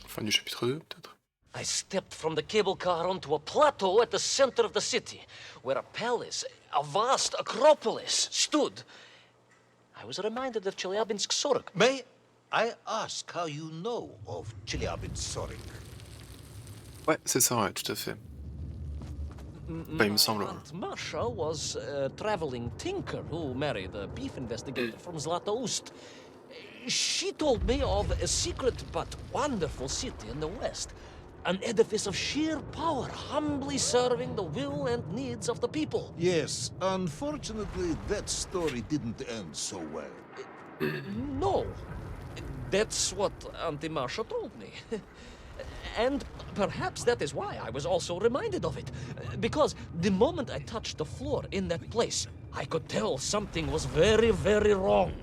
Fin du chapitre 2 peut-être. I stepped from the cable car onto a plateau at the center of the city, where a palace, a vast acropolis, stood. I was reminded of Chelyabinsk Sorok. May I ask how you know of Chelyabinsk? Ouais, c'est ça, ouais, tout à fait. Bah, il me semble. My Aunt Masha was a traveling tinker who married a beef investigator from Zlatoust. She told me of a secret but wonderful city in the west. An edifice of sheer power, humbly serving the will and needs of the people. Yes, unfortunately, that story didn't end so well. No, that's what Auntie Marcia told me. And perhaps that is why I was also reminded of it. Because the moment I touched the floor in that place, I could tell something was very, very wrong.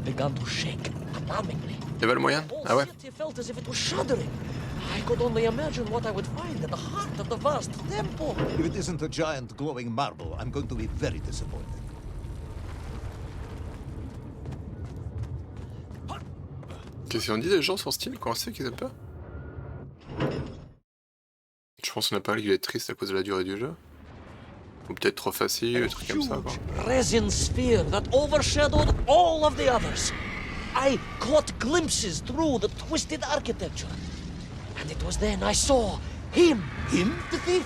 Began to shake alarmingly. Y'a pas le moyen? The whole Ah ouais. city felt as if it was shuddering. I could only imagine what I would find at the heart of the vast temple. If it isn't a giant glowing marble, I'm going to be very disappointed. Qu'est-ce qu'on dit des gens sur Steam? Comment c'est qu'ils aiment pas? Je pense qu'on a parlé qu'il est triste à cause de la durée du jeu. Ou peut-être trop facile, des trucs comme ça, quoi. Resin sphere that overshadowed all of the others. I caught glimpses through the twisted architecture. And it was then I saw him. Him? The thief,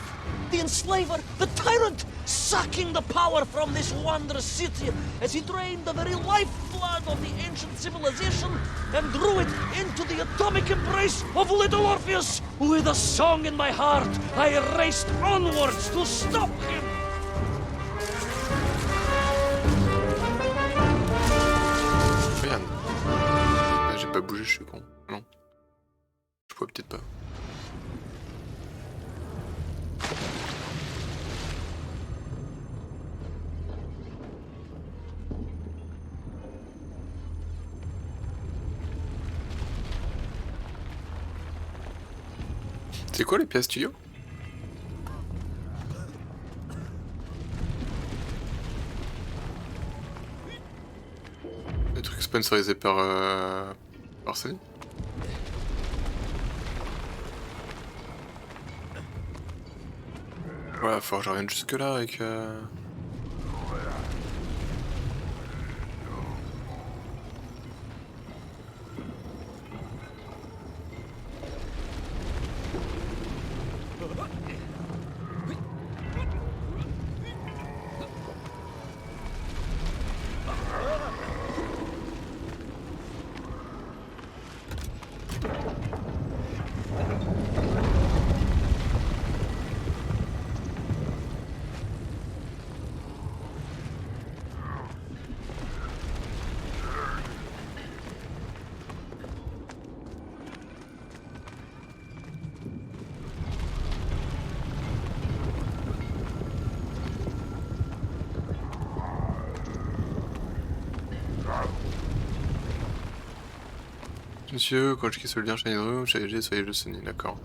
the enslaver, the tyrant, sucking the power from this wondrous city as he drained the very lifeblood of the ancient civilization and drew it into the atomic embrace of little Orpheus. With a song in my heart, I raced onwards to stop him. Regarde. Ah, j'ai pas bougé, je suis con. Non. Je pourrais peut-être pas. C'est quoi les pièces studio? Les trucs sponsorisés par Sony? Ouais, faut que je revienne jusque là avec monsieur, quand je quitte le lien Chinese, j'ai soyez le sonner, d'accord.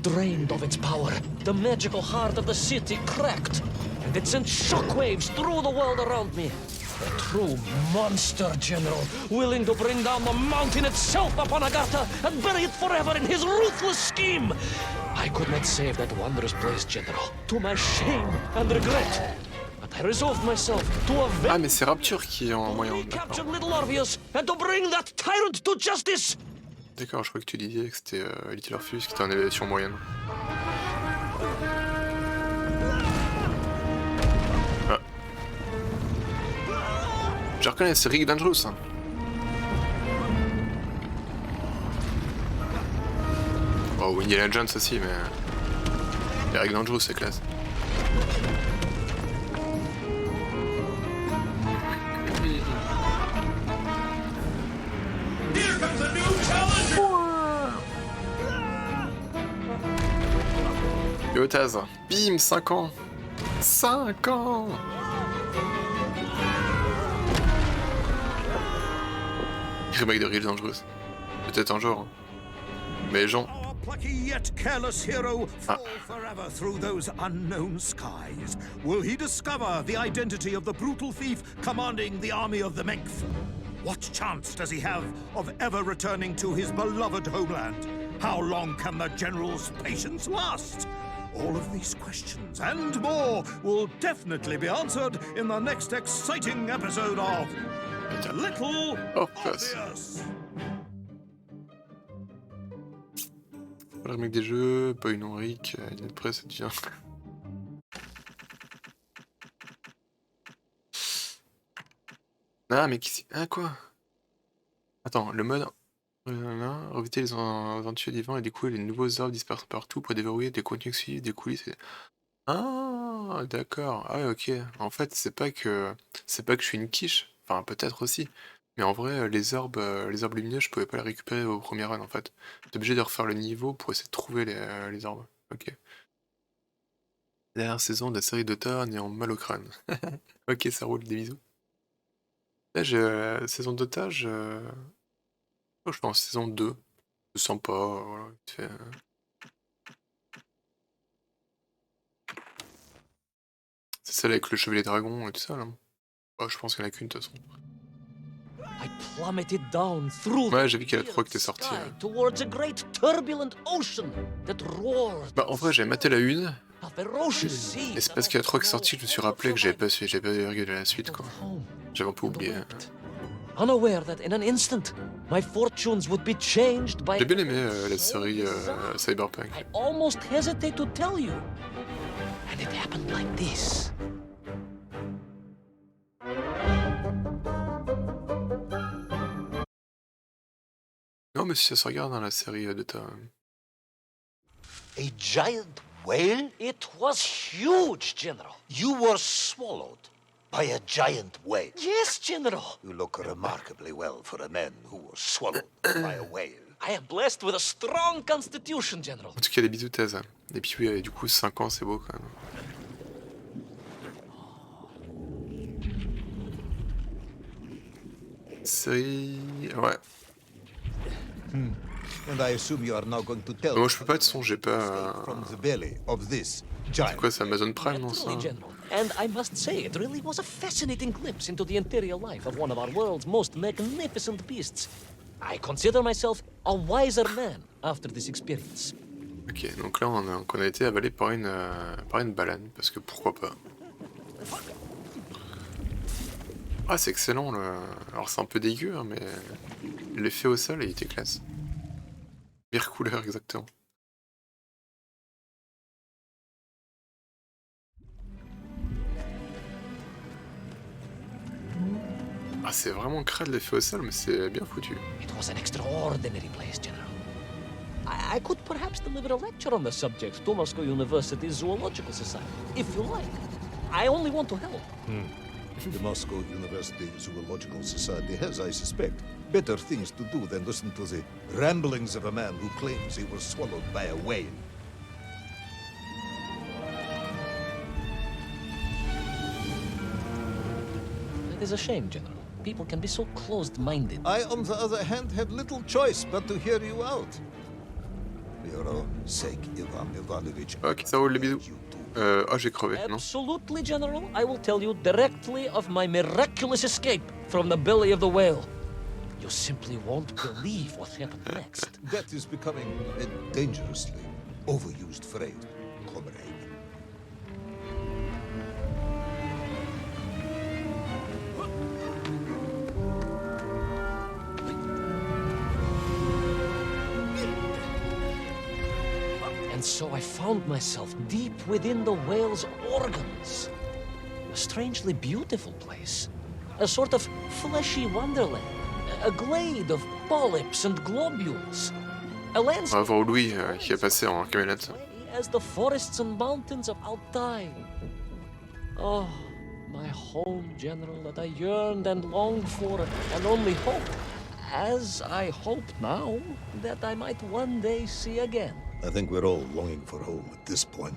Drained of its power, the magical heart of the city cracked, and it sent shockwaves through the world around me. A true monster, General, willing to bring down the mountain itself upon Agartha and bury it forever in his ruthless scheme. I could not save that wondrous place, General, to my shame and regret. But I resolved myself to Ah, mais avenge c'est Rapture qui est en the moyen. recaptured little Orpheus and to bring that tyrant to justice. D'accord, je crois que tu disais que c'était Little Orpheus qui était en évaluation moyenne. Ah. Je reconnais, c'est Rick Dangerous. Hein. Oh, Indiana Jones aussi, mais... Rick Dangerous, c'est classe. Yo Taz, bim, 5 ans. 5 ans. Remake de Real Dangerous. Peut-être un jour. Hein. Mais Jean. Our plucky yet careless hero fall forever through those unknown skies. Will he discover the identity of the brutal thief commanding the army of the Menkth? What chance does he have of ever returning to his beloved homeland? How long can the general's patience last? All of these questions and more will definitely be answered in the next exciting episode of Little Orpheus. Le remake des jeux, pas une Henrique, il est prêt, ça devient. Ah, mais qui c'est. Ah, quoi? Attends, le mode. Revisiter les aventures d'Ivan et découvrir les nouveaux arbres dispersés partout pour déverrouiller des contenus exclusifs, des coulisses. Ah, d'accord. Ah, ouais, ok. En fait, c'est pas que je suis une quiche. Enfin, peut-être aussi. Mais en vrai, les orbes lumineux, je pouvais pas les récupérer au premier run, en fait. T'es obligé de refaire le niveau pour essayer de trouver les orbes. Ok. Dernière saison de la série d'automne et en mal au crâne. Ok, ça roule, des bisous. Là, saison d'otage, je suis en saison 2. C'est sympa, voilà, vite fait. C'est celle avec le chevalier dragon et tout ça, là. Oh, je pense qu'il y en a qu'une, de toute façon. I plummeted down through Ouais, j'ai vu qu'il y a 3 qui étaient sortis. towards a great turbulent ocean that roared. Bah, en vrai, j'avais maté la une, A ferocious sea. et c'est parce qu'il y a 3 qui sont sortis que je me suis rappelé que j'avais pas regardé la suite, quoi. J'avais un peu oublié. Unaware that in an instant my fortunes would be changed by J'ai bien aimé la série Cyberpunk. I almost hesitate to tell you. And it happened like this. Non, mais si ça se regarde dans la série de ta... A giant whale? It was huge, General. You were swallowed by a giant whale. Yes, General. You look remarkably well for a man who was swallowed by a whale. I am blessed with a strong constitution, General. En tout cas, des bisous, Thèse. Et puis, oui, du coup, 5 ans, c'est beau, quand même. Série... Ouais. And I assume you are now going to tell Moi, je peux pas de son, j'ai pas... from the belly of this C'est giant. quoi, c'est Amazon Prime, non, ça? Naturally, General. And I must say, it really was a fascinating glimpse into the interior life of one of our world's most magnificent beasts. I consider myself a wiser man after this experience. Ok, donc là on a été avalé par une baleine, parce que pourquoi pas. Ah c'est excellent le... Alors c'est un peu dégueu, hein, mais l'effet au sol il était classe. Pire couleur exactement. Ah c'est vraiment crade l'effet au sol, mais c'est bien foutu. It was an extraordinary place, General. I could perhaps deliver a lecture on the subject to Moscow University Zoological Society, if you like. I only want to help. The Moscow University Zoological Society has, I suspect, better things to do than listen to the ramblings of a man who claims he was swallowed by a whale. It is a shame, General. People can be so closed-minded. I, on the other hand, had little choice but to hear you out. For your own sake, Ivan Ivanovich. Ok, ça roule les bisous. Oh j'ai crevé, non? Absolutely, General. I will tell you directly of my miraculous escape from the belly of the whale. You simply won't believe what happened next. That is becoming a dangerously overused phrase, comrade. And so I found myself deep within the whale's organs. A strangely beautiful place. A sort of fleshy wonderland. A glade of polyps and globules. A On va landscape voir Louis qui est passé en camionnette. as the forests and mountains of Altai. Oh, my home, General, that I yearned and longed for, and only hoped, as I hope now, that I might one day see again. I think we're all longing for home at this point.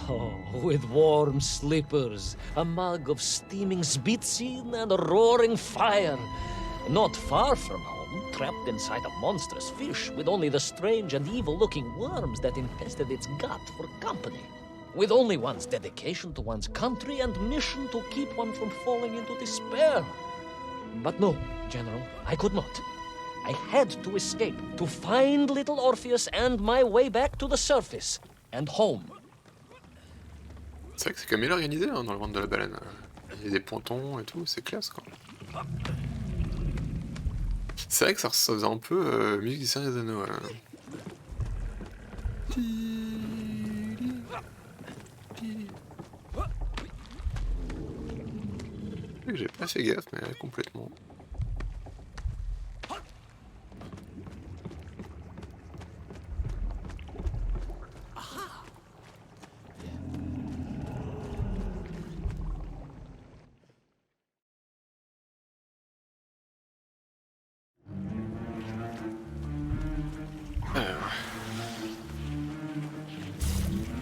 Oh, with warm slippers, a mug of steaming Spitzin, and a roaring fire. Not far from home, trapped inside a monstrous fish with only the strange and evil-looking worms that infested its gut for company. With only one's dedication to one's country and mission to keep one from falling into despair. But no, General, I could not. I had to escape, to find little Orpheus and my way back to the surface, and home. C'est vrai que c'est comme il est organisé hein, dans le ventre de la baleine. Il y a des pontons et tout, c'est classe quoi. C'est vrai que ça faisait un peu musique du Seigneur des Anneaux. J'ai pas fait gaffe, mais complètement.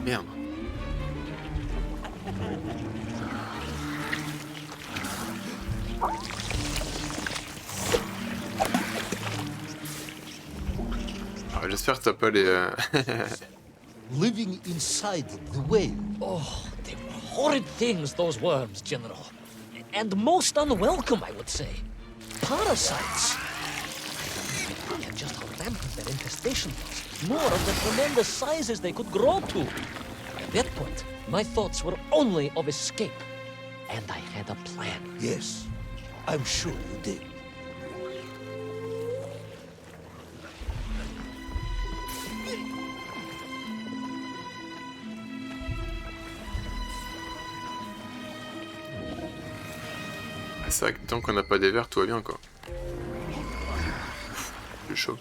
Merde. Ah, j'espère que t'as pas les... Living inside the whale. Oh, they were horrid things, those worms, General. And most unwelcome, I would say. Parasites. And just how rampant their infestation was. More of the tremendous sizes they could grow to. At that point, my thoughts were only of escape. And I had a plan. Yes, I'm sure you did. C'est vrai que tant qu'on n'a pas des verres, tout va bien quoi. C'est chaud.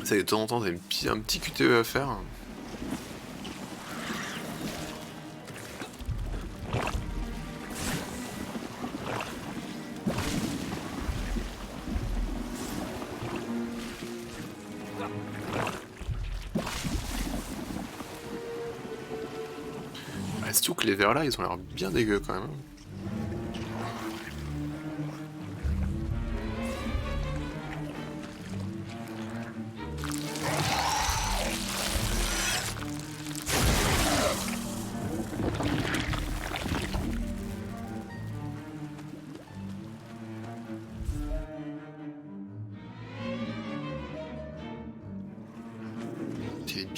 Ça de temps en temps, t'as un petit QTE à faire. Surtout que les vers là, ils ont l'air bien dégueux quand même.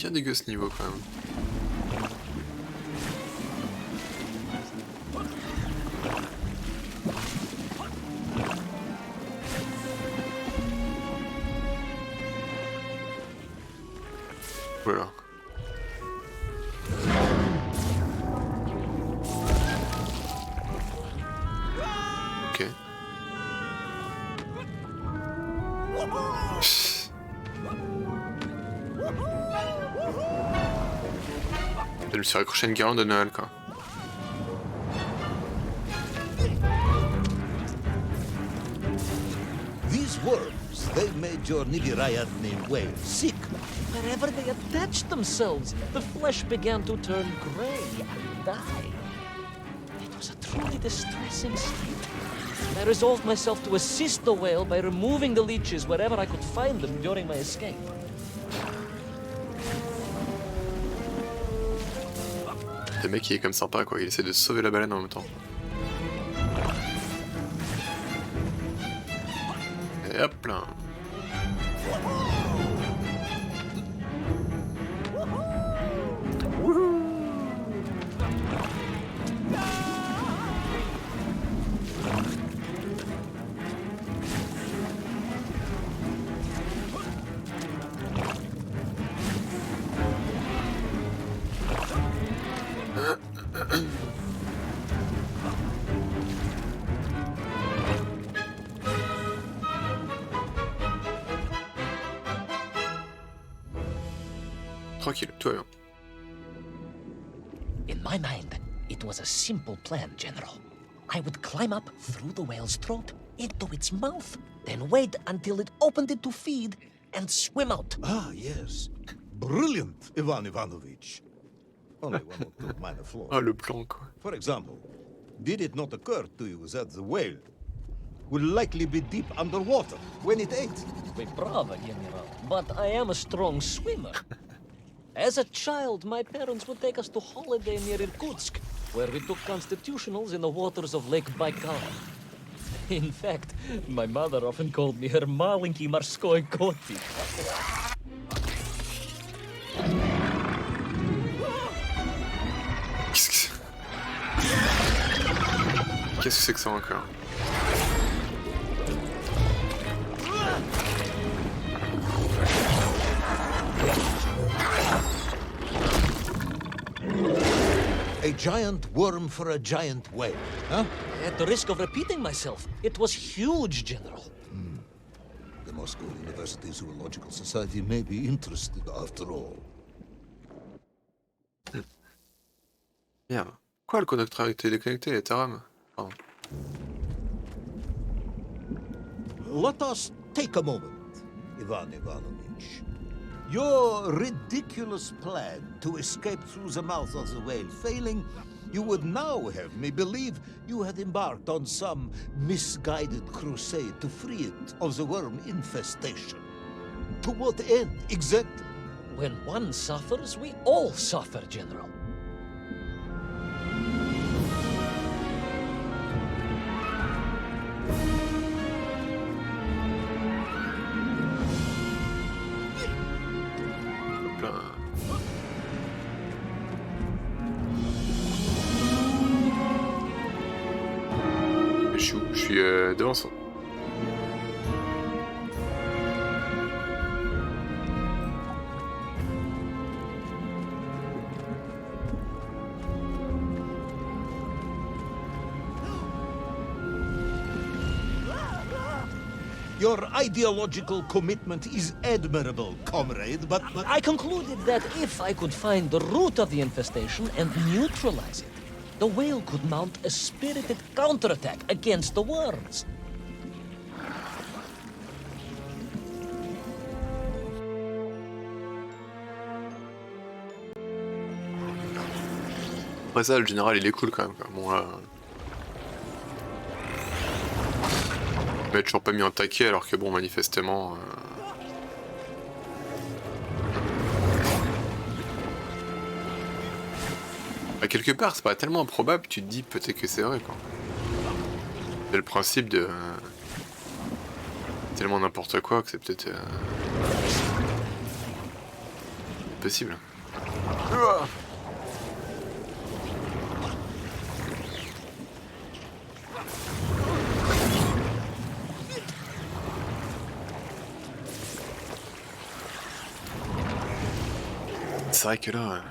bien dégueu ce niveau quand même. Voilà. Ok. Je me suis raccroché à une guirlande de Noël quoi. These worms, they made your Nivirayat named whale sick. Wherever they attached themselves, the flesh began to turn gray and die. It was a truly distressing sight. I resolved myself to assist the whale by removing the leeches wherever I could find them during my escape. Le mec il est comme sympa quoi, il essaie de sauver la baleine en même temps. Et hop là. Tranquille, tout va bien. In my mind, it was a simple plan, General. I would climb up through the whale's throat into its mouth, then wait until it opened it to feed and swim out. Ah, yes. Brilliant, Ivan Ivanovich. Only one or two minor flaws. Ah le plan quoi. For example, did it not occur to you that the whale will likely be deep underwater when it ate? Bravo, General. But I am a strong swimmer. As a child, my parents would take us to holiday near Irkutsk, where we took constitutionals in the waters of Lake Baikal. In fact, my mother often called me her маленький морской котик. Qu'est-ce que c'est que ça encore? A giant worm for a giant whale, huh? At the risk of repeating myself, it was huge, General. The Moscow University Zoological Society may be interested after all. Merde. Quoi le connecteur a été déconnecté, les taram? Pardon. Let us take a moment, Ivan Ivanovich. Your ridiculous plan to escape through the mouth of the whale failing, you would now have me believe you had embarked on some misguided crusade to free it of the worm infestation. To what end, exactly? When one suffers, we all suffer, General. Hop là. Je suis où? Je suis devant ça. Your ideological commitment is admirable, comrade, but... I concluded that if I could find the root of the infestation and neutralize it, the whale could mount a spirited counterattack against the worms. Après ça, le général il est cool quand même. Quoi. Bon là. Il m'a toujours pas mis un taquet alors que bon, manifestement. Bah, quelque part, c'est pas tellement improbable, tu te dis peut-être que c'est vrai quoi. C'est le principe de. Tellement n'importe quoi que c'est peut-être. possible. C'est vrai que là...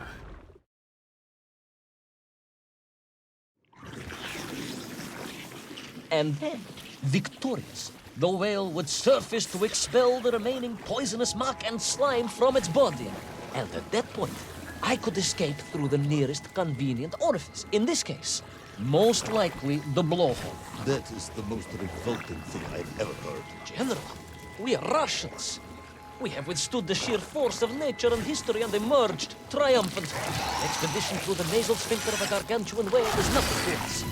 And then, victorious, the whale would surface to expel the remaining poisonous muck and slime from its body. And at that point, I could escape through the nearest convenient orifice. In this case, most likely the blowhole. That is the most revolting thing I've ever heard. General, we are Russians. We have withstood the sheer force of nature and history and emerged triumphant. Expedition through the nasal sphincter of a gargantuan whale is nothing to us.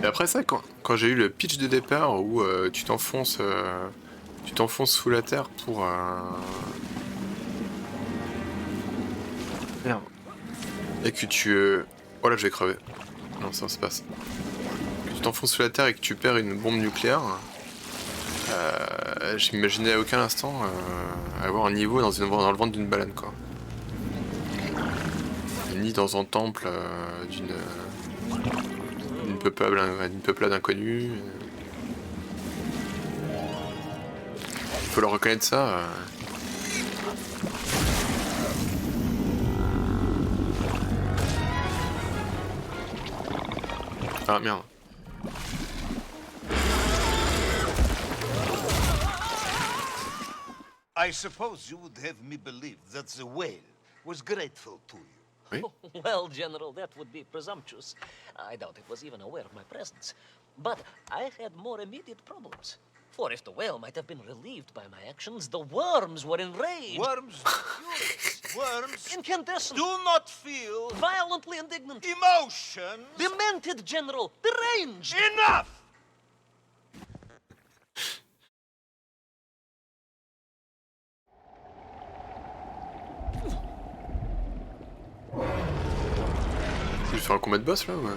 Et après ça, quand j'ai eu le pitch de départ où tu t'enfonces sous la terre pour... Merde. Et que tu... Oh là, je vais crever. Non, ça se passe. Que tu t'enfonces sous la terre et que tu perds une bombe nucléaire. Je m'imaginais à aucun instant avoir un niveau dans le ventre d'une baleine, quoi. Ni dans un temple d'une peuplade inconnue. Il faut leur reconnaître ça. Ah merde. I suppose you would have me believe that the whale was grateful to you. Oui. Well, General, that would be presumptuous. I doubt it was even aware of my presence. But I had more immediate problems. For if the whale might have been relieved by my actions, the worms were enraged. Worms, furious. Worms, Incandescent. do not feel Violently indignant. emotions. Demented, General. Deranged. Enough! Tu veux faire un combat de boss là ou...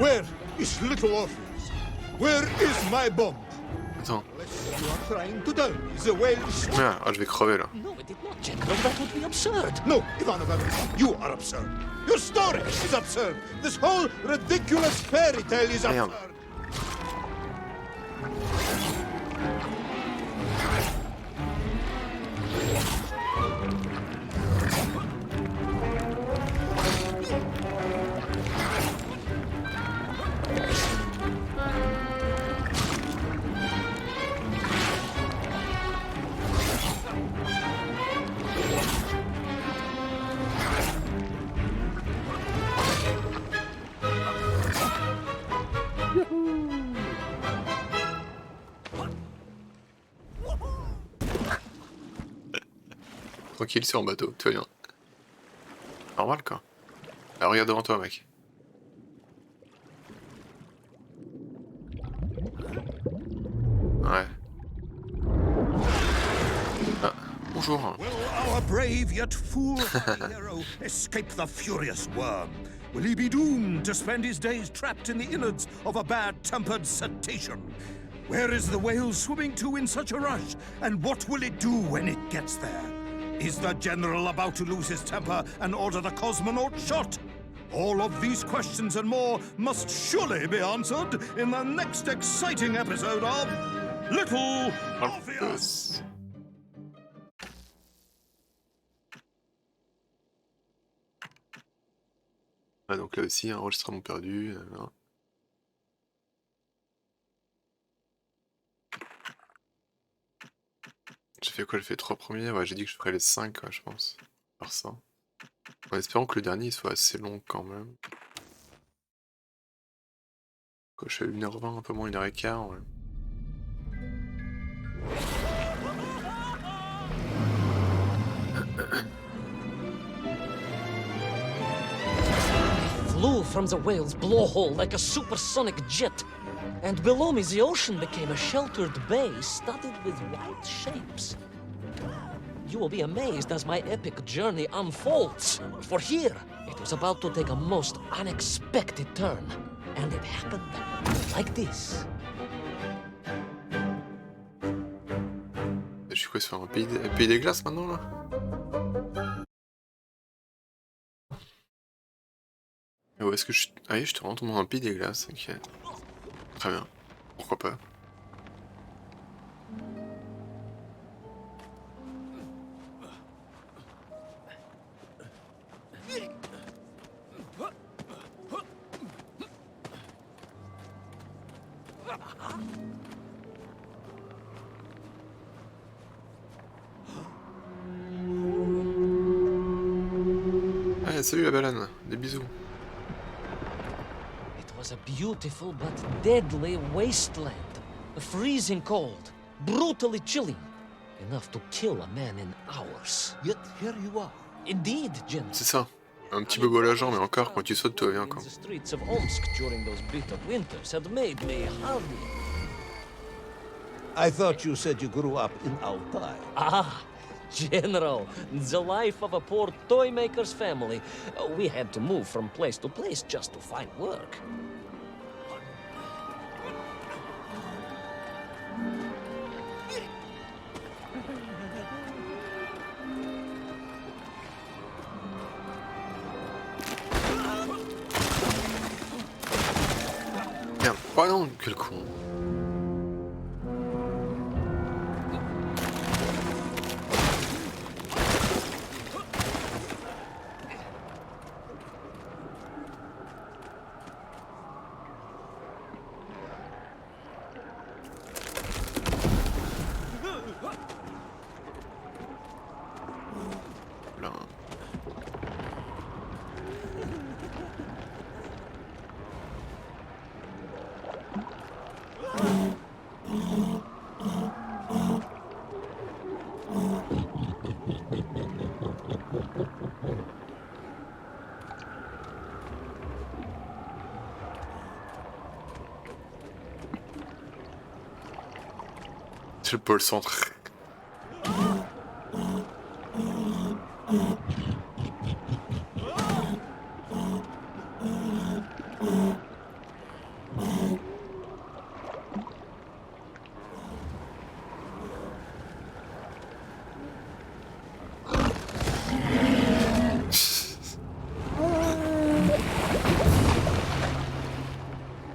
Where is little Orpheus? Where is my bomb? Attends. Unless you are trying to tell me the whale is... Merde, ah, je vais crever là. No, it did not, General. That would be absurd. No, Ivan Ivanovich, you are absurd. Your story is absurd. This whole ridiculous fairy tale is Merde. absurd. Tranquille, c'est en bateau, tout va bien. Normal quoi. Alors regarde devant toi mec. Ouais. Ah, bonjour. Will our brave yet foolhardy hero escape the furious worm? Will he be doomed to spend his days trapped in the innards of a bad-tempered cetacean? Where is the whale swimming to in such a rush? And what will it do when it gets there? Is the general about to lose his temper and order the cosmonaut shot? All of these questions and more must surely be answered in the next exciting episode of Little Orpheus. Ah, donc là aussi, enregistrement perdu. Voilà. J'ai fait quoi? J'ai fait 3 premiers? Ouais, j'ai dit que je ferais les 5, ouais, je pense. Faire ça. En espérant que le dernier soit assez long quand même. Quoi, je suis à 1h20, un peu moins 1h15, ouais. flew from the whale's blowhole like a supersonic jet. And below me, the ocean became a sheltered bay studded with white shapes. You will be amazed as my epic journey unfolds. For here, it was about to take a most unexpected turn. And it happened like this. Je suis quoi sur un pays des glaces maintenant là? Où est-ce que je... Ah oui, je te rentre dans un pays des glaces, ok. Très bien. Pourquoi pas. Ah, salut la baleine, des bisous. It was a beautiful but deadly wasteland. Freezing cold, brutally chilling. Enough to kill a man in hours. Yet here you are. Indeed, General. C'est ça. Un petit bobo à la jambe, mais encore, quand tu sautes, tout va bien, quoi. The streets of Omsk during those bitter winters had made me hardy. I thought you said you grew up in Altai. Ah, General, the life of a poor toy maker's family. We had to move from place to place just to find work. Merde. Oh non, quel con. Là. C'est le pôle centre.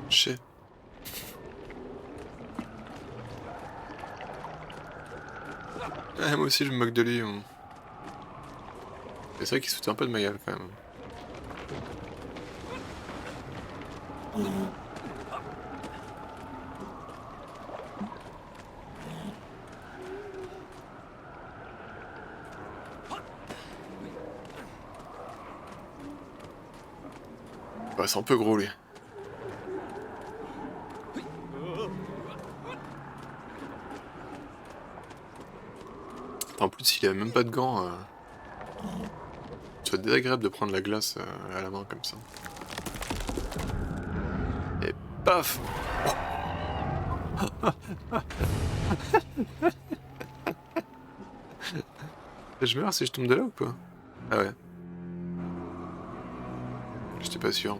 Shit. Ah, moi aussi je me moque de lui. C'est vrai qu'il se foutait un peu de ma gueule quand même. Bah, c'est un peu gros lui. En plus, il a même pas de gants. C'est désagréable de prendre la glace à la main comme ça. Et paf! Je meurs si je tombe de là ou pas? Ah ouais. J'étais pas sûr.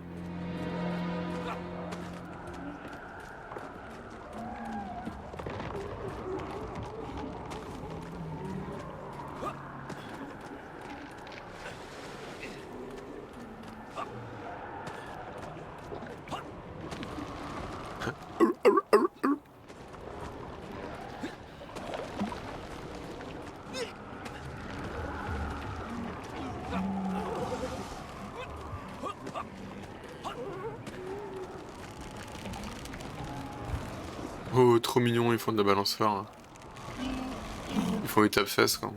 Oh, trop mignon, ils font de la balançoire. Hein. Ils font une tape-fesse, quoi.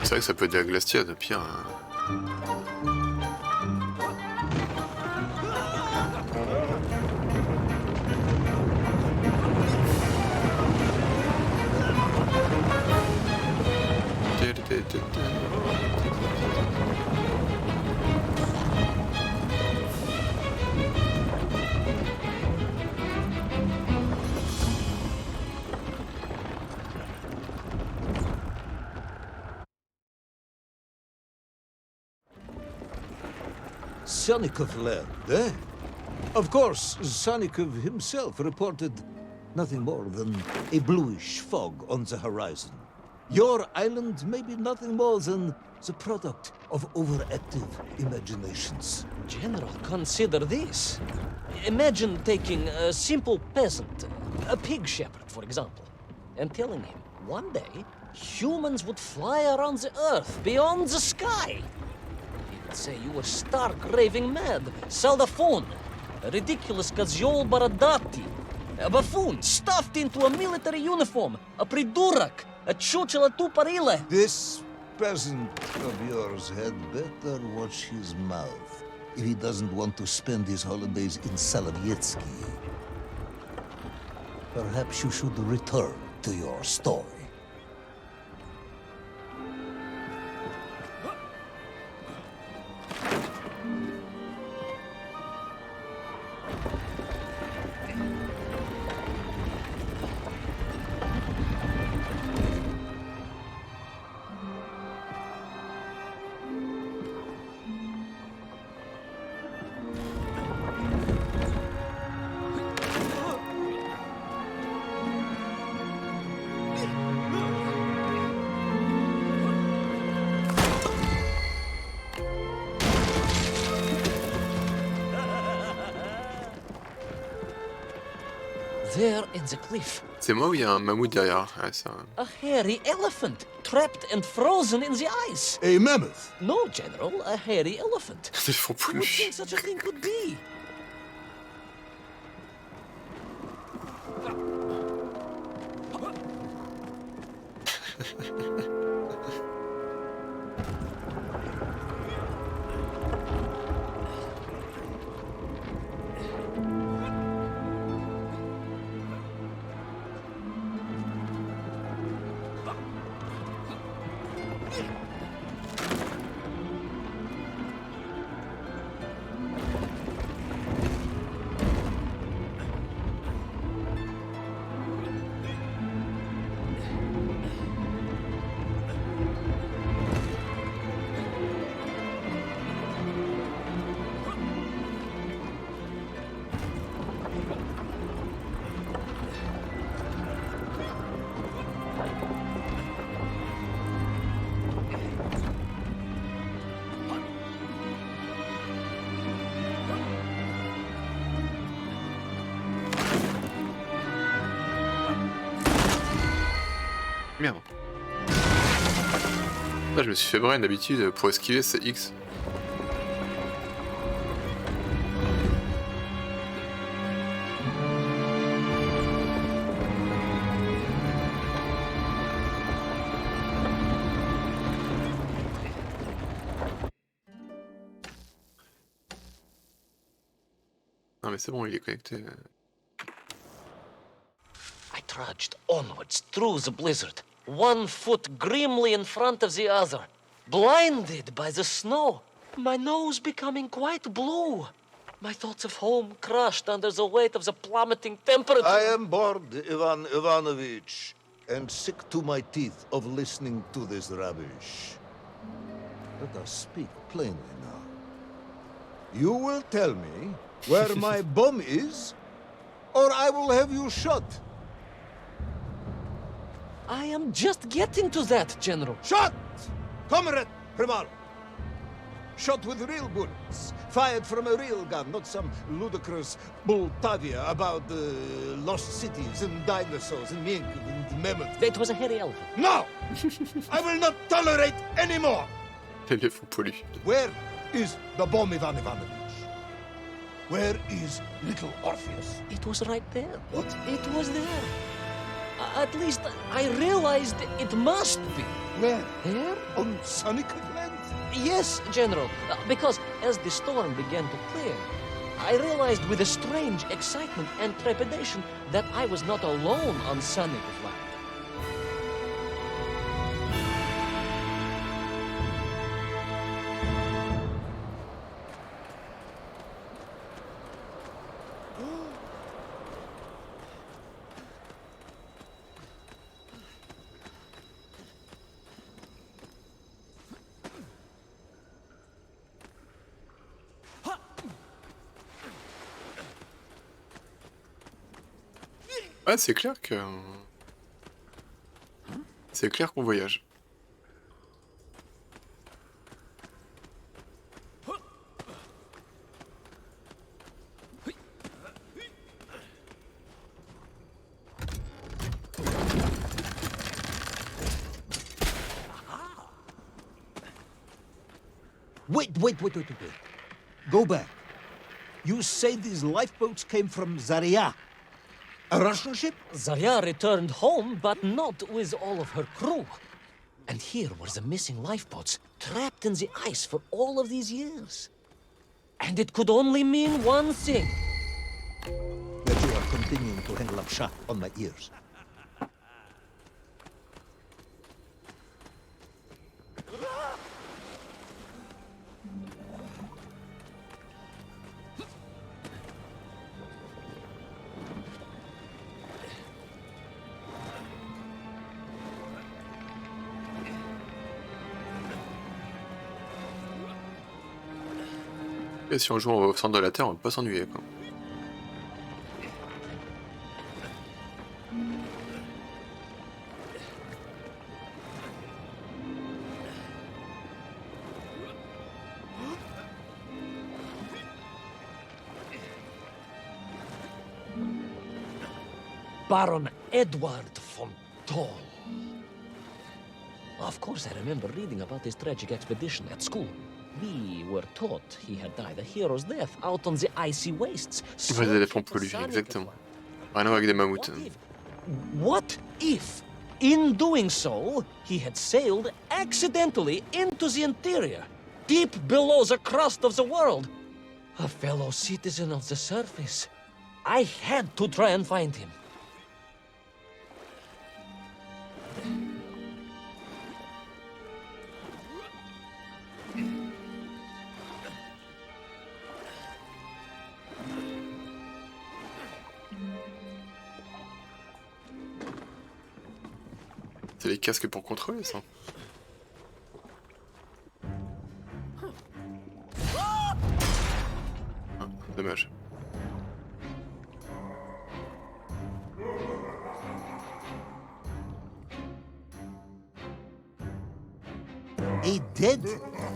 C'est vrai que ça peut être de la glaciade, pire. Sannikov land, eh? Of course, Sannikov himself reported nothing more than a bluish fog on the horizon. Your island may be nothing more than the product of overactive imaginations. General, consider this. Imagine taking a simple peasant, a pig shepherd, for example, and telling him one day humans would fly around the earth beyond the sky. He'd say you were stark raving mad, Saldaphone, a ridiculous Kazyol Baradati, a buffoon stuffed into a military uniform, a pridurak, a chuchela tuparile. This peasant of yours had better watch his mouth if he doesn't want to spend his holidays in Solovyetsky. Perhaps you should return to your story. There in the cliff, C'est moi ou il y a un mammouth derrière? Ouais, ça... a hairy elephant, trapped and frozen in the ice. A mammoth? No, General, a hairy elephant. Ils font Who would plus. think such a thing could be? Merde. Là, je me suis fait brain d'habitude pour esquiver, c'est X. Non mais c'est bon, il est connecté. I trudged onwards through the blizzard, one foot grimly in front of the other, blinded by the snow, my nose becoming quite blue, my thoughts of home crushed under the weight of the plummeting temperature. I am bored, Ivan Ivanovich, and sick to my teeth of listening to this rubbish. Let us speak plainly now. You will tell me where my bomb is, or I will have you shot. I am just getting to that, General. Shot! Comrade Primal! Shot with real bullets, fired from a real gun, not some ludicrous Bultavia about lost cities and dinosaurs and mink and mammoth. It was a hairy elephant. No! I will not tolerate any more! L'éléphant pollu. Where is the bomb, Ivan Ivanovich? Where is little Orpheus? It was right there. What? It was there. At least I realized it must be. Where? There? On Sannikov land? Yes, General, because as the storm began to clear, I realized with a strange excitement and trepidation that I was not alone on Sannikov land. Ouais, c'est clair que... C'est clair qu'on voyage. Wait. Go back. You say these lifeboats came from Zarya? A Russian ship? Zarya returned home, but not with all of her crew. And here were the missing lifeboats, trapped in the ice for all of these years. And it could only mean one thing. That you are continuing to hang lapsha on my ears. Et si on joue au centre de la Terre, on va pas s'ennuyer, quoi. Baron Edward von Toll. Of course, I remember reading about this tragic expedition at school. We were taught he had died a hero's death out on the icy wastes. Ouais, des éléphants pollués, exactement. Rien à voir avec des mammouths. What if, in doing so, he had sailed accidentally into the interior, deep below the crust of the world? A fellow citizen of the surface. I had to try and find him. C'est les casques pour contrôler, ça. Ah, dommage. A dead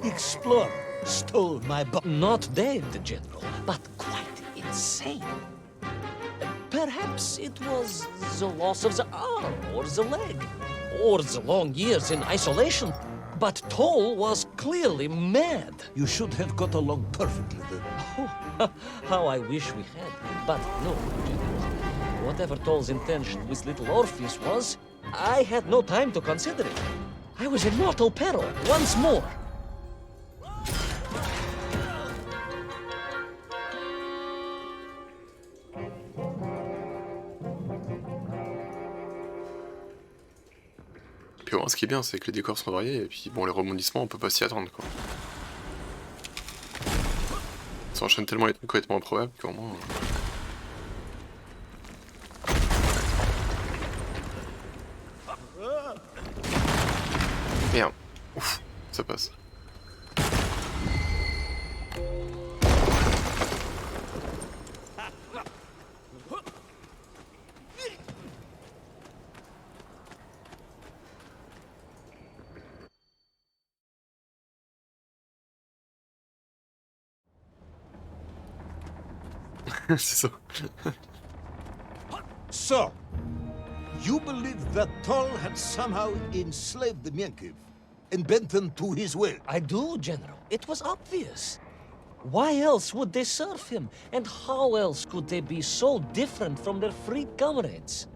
explorer stole my boat. Not dead, General, but quite insane. Perhaps it was the loss of the arm or the leg, or the long years in isolation. But Toll was clearly mad. You should have got along perfectly then. Oh, how I wish we had. But no, General. Whatever Toll's intention with little Orpheus was, I had no time to consider it. I was in mortal peril once more. Puis bon, ce qui est bien, c'est que les décors sont variés, et puis bon, les rebondissements, on peut pas s'y attendre, quoi. Ça enchaîne tellement les trucs complètement improbables qu'au moins... Merde. Ouf, ça passe. C'est ça. So, you believe that Toll had somehow enslaved the Menkiv and bent them to his will? I do, General. It was obvious. Why else would they serve him? And how else could they be so different from their freed comrades?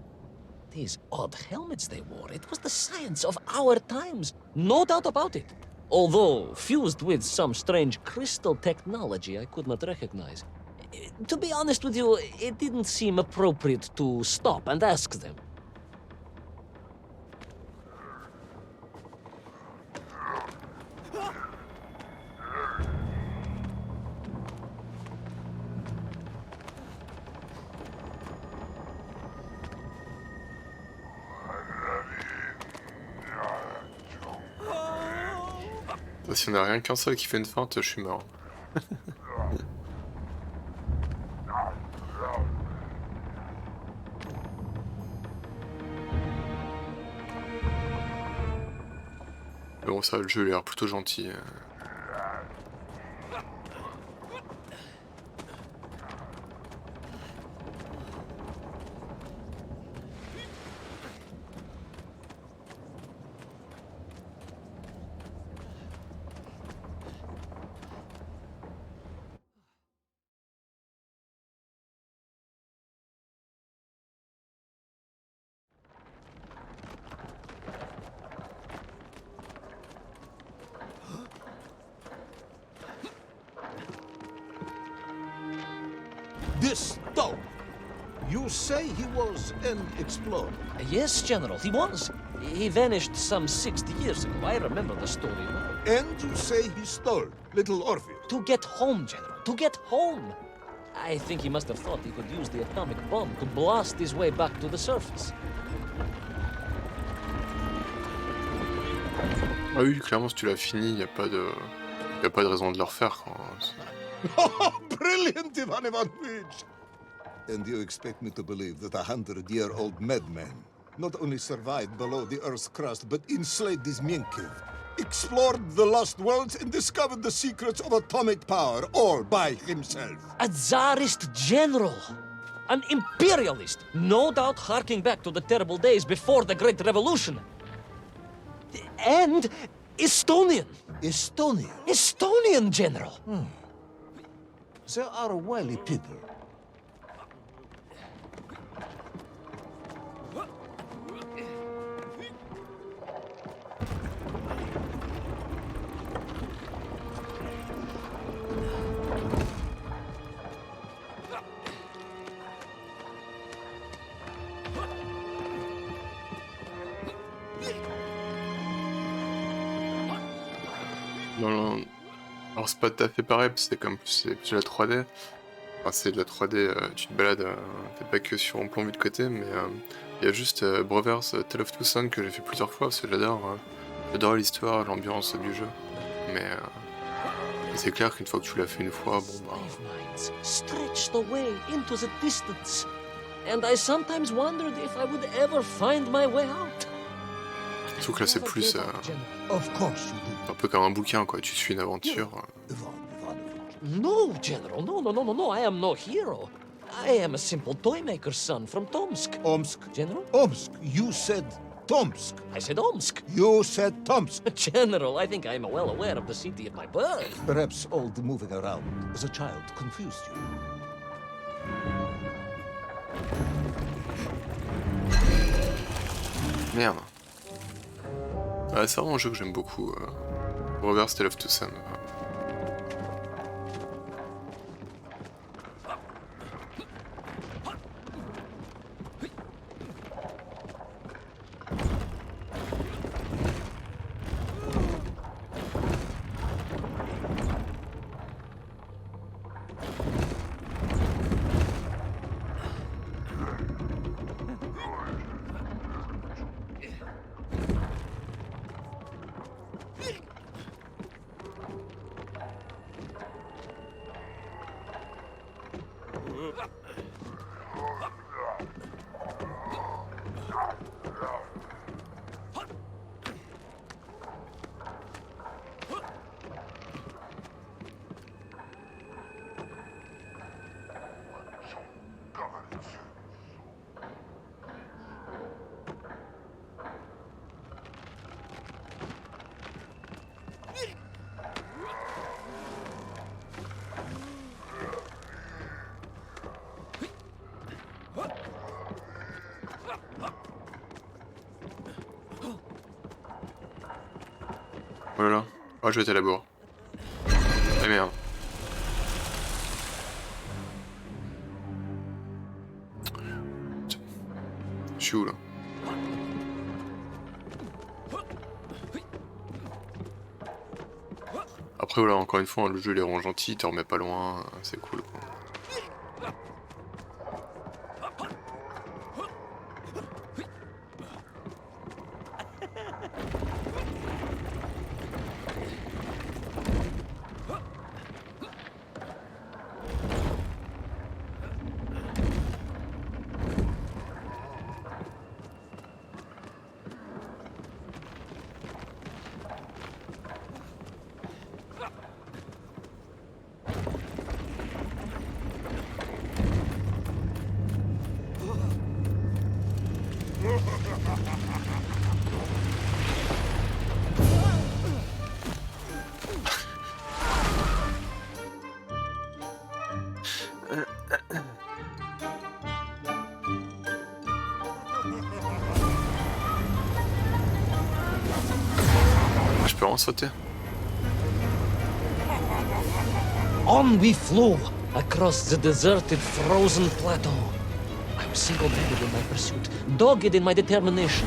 These odd helmets they wore, it was the science of our times. No doubt about it. Although fused with some strange crystal technology I could not recognize. To be honest with you, it didn't seem appropriate to stop and ask them. Si on a rien qu'un seul qui fait une feinte, je suis mort. Mais bon, ça, le jeu a l'air plutôt gentil. This dog. You say he was an explorer? Yes, General, he was. He vanished some 60 years ago. I remember the story well. And you say he stole little Orpheus? To get home, General, to get home. I think he must have thought he could use the atomic bomb to blast his way back to the surface. Ah oui, clairement, si tu l'as fini, y a pas de raison de le refaire, quoi. Oh, brilliant, Ivan Ivanovich! And you expect me to believe that a 100-year-old madman not only survived below the Earth's crust, but enslaved his Mienkiv, explored the lost worlds, and discovered the secrets of atomic power, all by himself? A Tsarist general! An imperialist! No doubt harking back to the terrible days before the Great Revolution. And Estonian! Estonia. Estonian general! They are wily people. Non. Alors c'est pas tout à fait pareil, parce que c'est plus de la 3D. Enfin, c'est de la 3D, tu te balades, t'es pas que sur un plan vu de côté, mais il y a juste Brothers Tale of Two Sons que j'ai fait plusieurs fois, parce que j'adore l'histoire, l'ambiance du jeu. Mais c'est clair qu'une fois que tu l'as fait une fois, bon bah... Stretched away into the distance. And I sometimes wondered if I would ever find my way out. Surtout que là c'est plus Of course you do. un peu comme un bouquin, quoi, tu suis une aventure. Ivan Ivanovich. No, General, no, I am no hero. I am a simple toymaker's son from Tomsk. Omsk. General? Omsk. You said Tomsk. I said Omsk. You said Tomsk. General, I think I am well aware of the city of my birth. Perhaps all the moving around as a child confused you. Merde. Ouais, c'est vraiment un jeu que j'aime beaucoup. Brothers Tale of Two Sons. Oh là là. Oh, je vais être à la bourre. Ah merde. Je suis où là? Après voilà, encore une fois, le jeu les rend gentils, te remet pas loin, c'est cool quoi. peut vraiment sauter. On we flew across the deserted, frozen plateau. I was single-handed in my pursuit, dogged in my determination.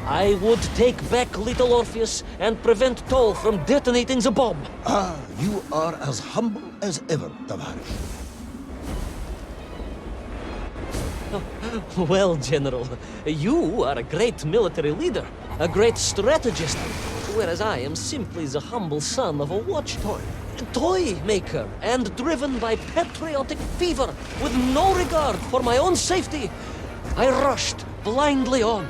I would take back little Orpheus and prevent Toll from detonating the bomb. Ah, you are as humble as ever, Tavares. Well, General, you are a great military leader, a great strategist, whereas I am simply the humble son of a watch toy maker, and driven by patriotic fever, with no regard for my own safety. I rushed blindly on.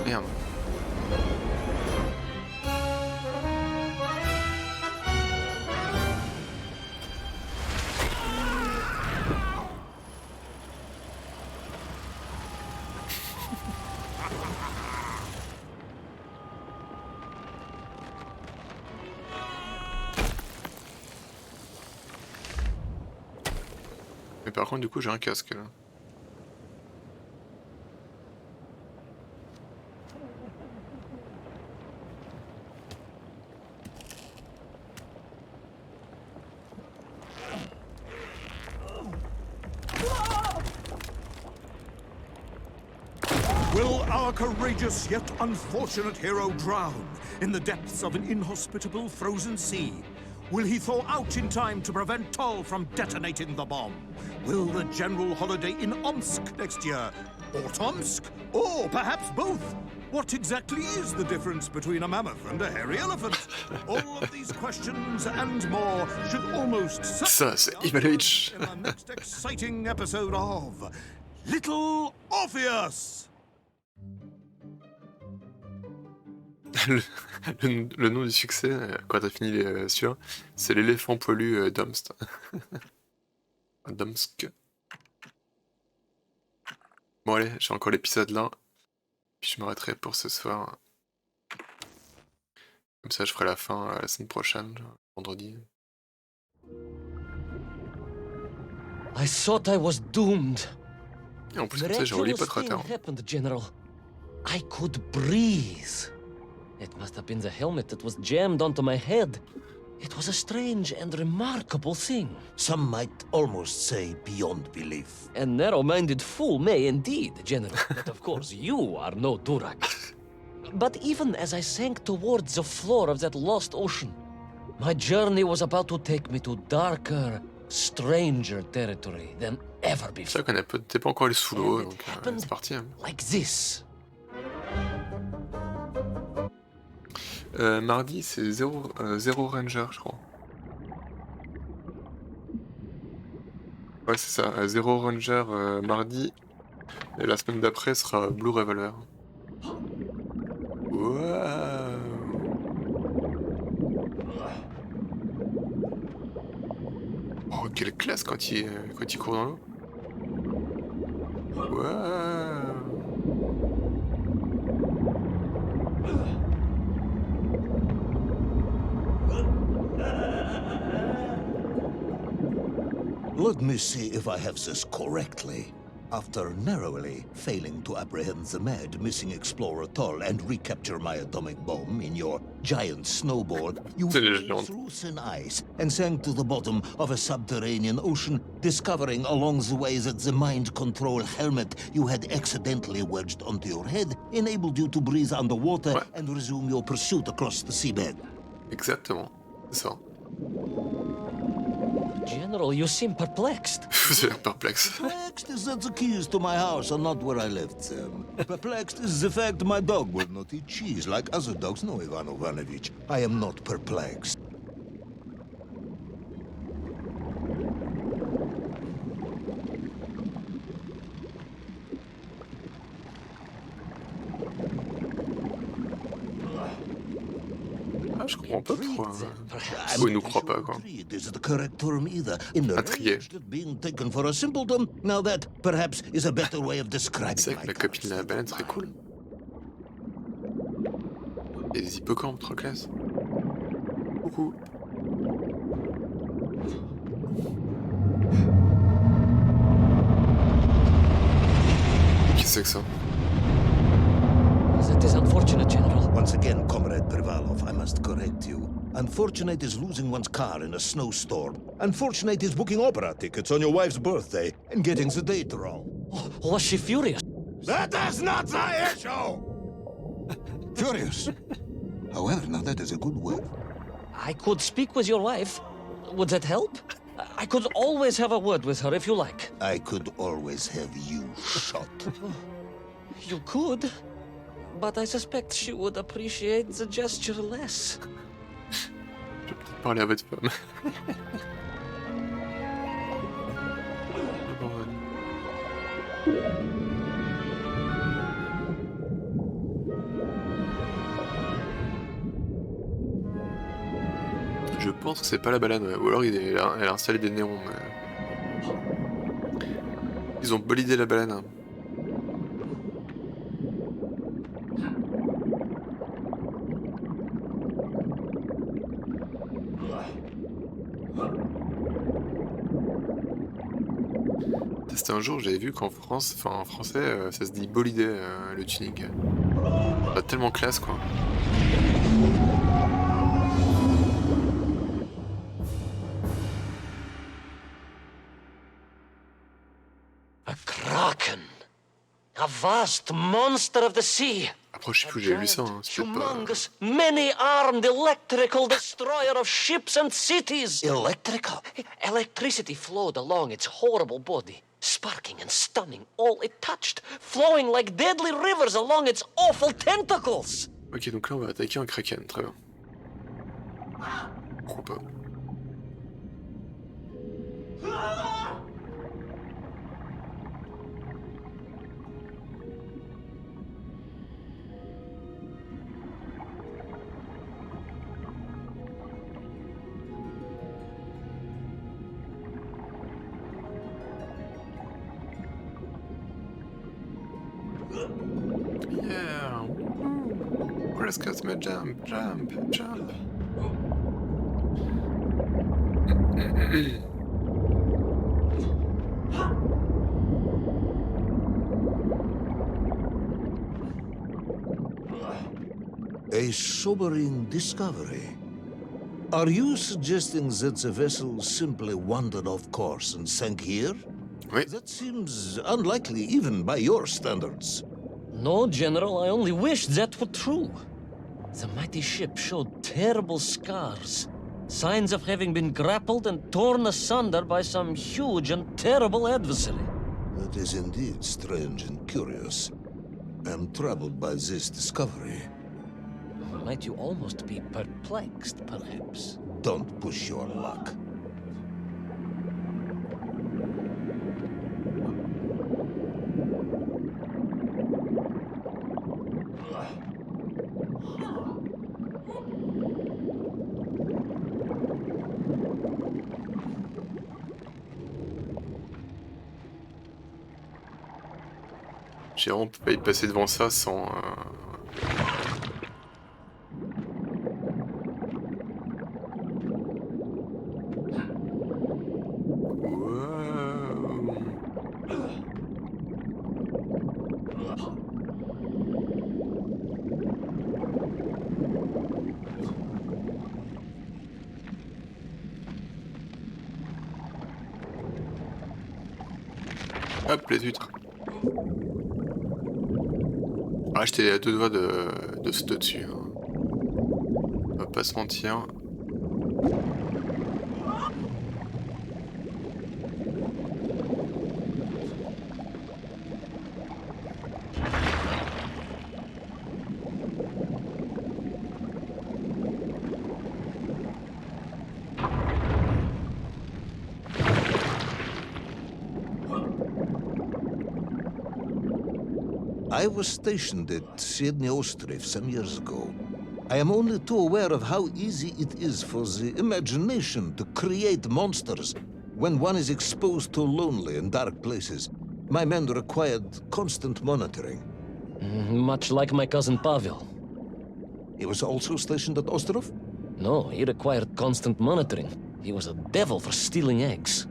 Merde. Mais par contre, du coup, j'ai un casque là. Will our courageous yet unfortunate hero drown in the depths of an inhospitable frozen sea? Will he thaw out in time to prevent Toll from detonating the bomb? Will the general holiday in Omsk next year? Or Tomsk? Or perhaps both? What exactly is the difference between a mammoth and a hairy elephant? All of these questions and more should almost Ça, c'est Ivanovich. in our next exciting episode of Little Orpheus! Le nom du succès, quand t'as fini celui-là, c'est l'éléphant poilu d'Omsk. Domsk. Bon allez, j'ai encore l'épisode là. Puis je m'arrêterai pour ce soir. Comme ça je ferai la fin la semaine prochaine, vendredi. I thought I was doomed. Et en plus comme ça je relis pas trop tard. Happened, General. I could breathe. It must have been the helmet that was jammed onto my head. It was a strange and remarkable thing. Some might almost say beyond belief. A narrow-minded fool may indeed, General. But of course, you are no Durak. But even as I sank towards the floor of that lost ocean, my journey was about to take me to darker, stranger territory than ever C'est before. vrai qu'on t'es pas encore allé sous l'eau, And donc it happened c'est parti. Hein. like this. Mardi c'est 0 Ranger je crois. Ouais c'est ça, 0 Ranger mardi. Et la semaine d'après sera Blue Revolver. Waouh. Oh quelle classe quand il court dans l'eau. Waouh. Let me see if I have this correctly. After narrowly failing to apprehend the mad missing explorer Toll and recapture my atomic bomb in your giant snowball, you C'est flew légende. through thin ice and sank to the bottom of a subterranean ocean, discovering along the way that the mind control helmet you had accidentally wedged onto your head enabled you to breathe underwater Ouais. and resume your pursuit across the seabed. Exactement, c'est ça. General, you seem perplexed. Vous avez l'air perplexe. Perplexed is that the keys to my house are not where I left them. Perplexed is the fact my dog will not eat cheese like other dogs. No, Ivan Ivanovich, I am not perplexed. Je comprends pas pourquoi. Perhaps. Pourquoi il nous croit pas, quoi. Intrigued is the correct term either. Intrigué. Enraged at being taken for a simpleton. Now that, perhaps, is a better way of describing C'est vrai que my la copine de la baleine serait cool. Et des hippocampes, trop classe. Coucou. Qu'est-ce que c'est que ça? That is unfortunate, General. Once again, Comrade Privalov, I must correct you. Unfortunate is losing one's car in a snowstorm. Unfortunate is booking opera tickets on your wife's birthday and getting the date wrong. Oh, was she furious? That is not the issue! Furious. However, now that is a good word. I could speak with your wife. Would that help? I could always have a word with her if you like. I could always have you shot. You could, but I suspect she would appreciate the gesture less. Je vais peut-être parler à votre femme. Oh, bordel. Je pense que c'est pas la baleine, ouais. Ou alors elle a installé des néons. Mais... Ils ont bolidé la baleine. Hein. C'était un jour, j'avais vu qu'en France, enfin en français, ça se dit bolider le tuning. Pas tellement classe quoi. A kraken. A vast monster of the sea. Après, je sais plus où j'avais lu ça. Hein. C'est peut-être pas... Humongous, many-armed electrical destroyer of ships and cities. Electrical? Electricity flowed along its horrible body, sparking and stunning all it touched, flowing like deadly rivers along its awful tentacles. Ok, donc là, on va attaquer un kraken. Très bien. Pourquoi pas. Yeah! Prescott me jump, jump, jump. A sobering discovery. Are you suggesting that the vessel simply wandered off course and sank here? Oui. That seems unlikely even by your standards. No, General, I only wish that were true. The mighty ship showed terrible scars, signs of having been grappled and torn asunder by some huge and terrible adversary. That is indeed strange and curious. I am troubled by this discovery. Might you almost be perplexed, perhaps? Don't push your luck. J'ai vraiment pas y passer devant ça sans... Hop, les huîtres. Ah, j'étais à deux doigts de sauter dessus. Hein. On va pas se mentir. I was stationed at Sydney Ostrov some years ago. I am only too aware of how easy it is for the imagination to create monsters when one is exposed to lonely and dark places. My men required constant monitoring. Much like my cousin Pavel. He was also stationed at Ostrov? No, he required constant monitoring. He was a devil for stealing eggs.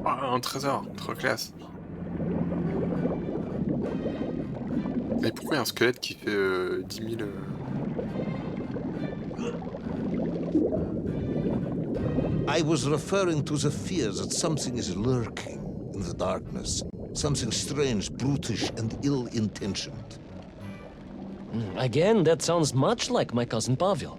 Oh, un trésor, trop classe. Mais pourquoi il y a un squelette qui fait 10 000 I was referring to the fear that something is lurking in the darkness. Something strange, brutish, and ill-intentioned. Again, that sounds much like my cousin Pavel.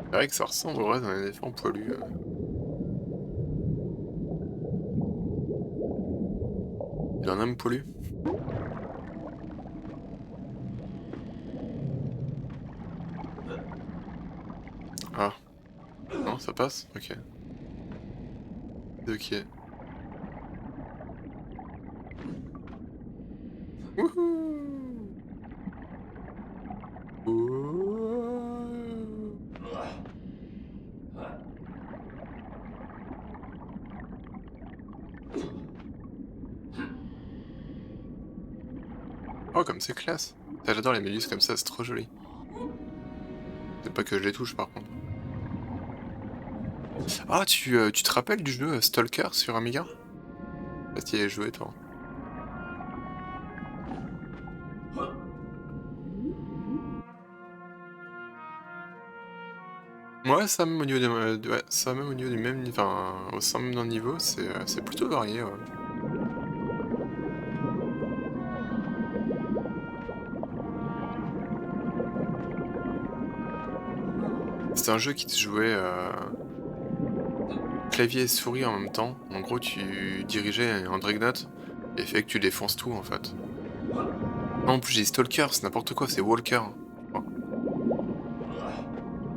C'est vrai que ça ressemble au reste d'un éléphant poilu. Il en a un homme poilu. Ah. Non, ça passe? Ok. Ok. Wouhou! Oh, comme c'est classe. Ça, j'adore les méduses comme ça, c'est trop joli. C'est pas que je les touche par contre. Ah, tu te rappelles du jeu Stalker sur Amiga? Parce qu'il y avait joué toi. Ouais, ça même au niveau ouais, ça même au niveau du même, enfin, au sein même d'un niveau, c'est plutôt varié. Ouais. C'est un jeu qui te jouait clavier et souris en même temps. En gros, tu dirigeais un dreadnought et fait que tu défonces tout en fait. Non, en plus j'ai dit Stalker, c'est n'importe quoi, c'est Walker. Oh.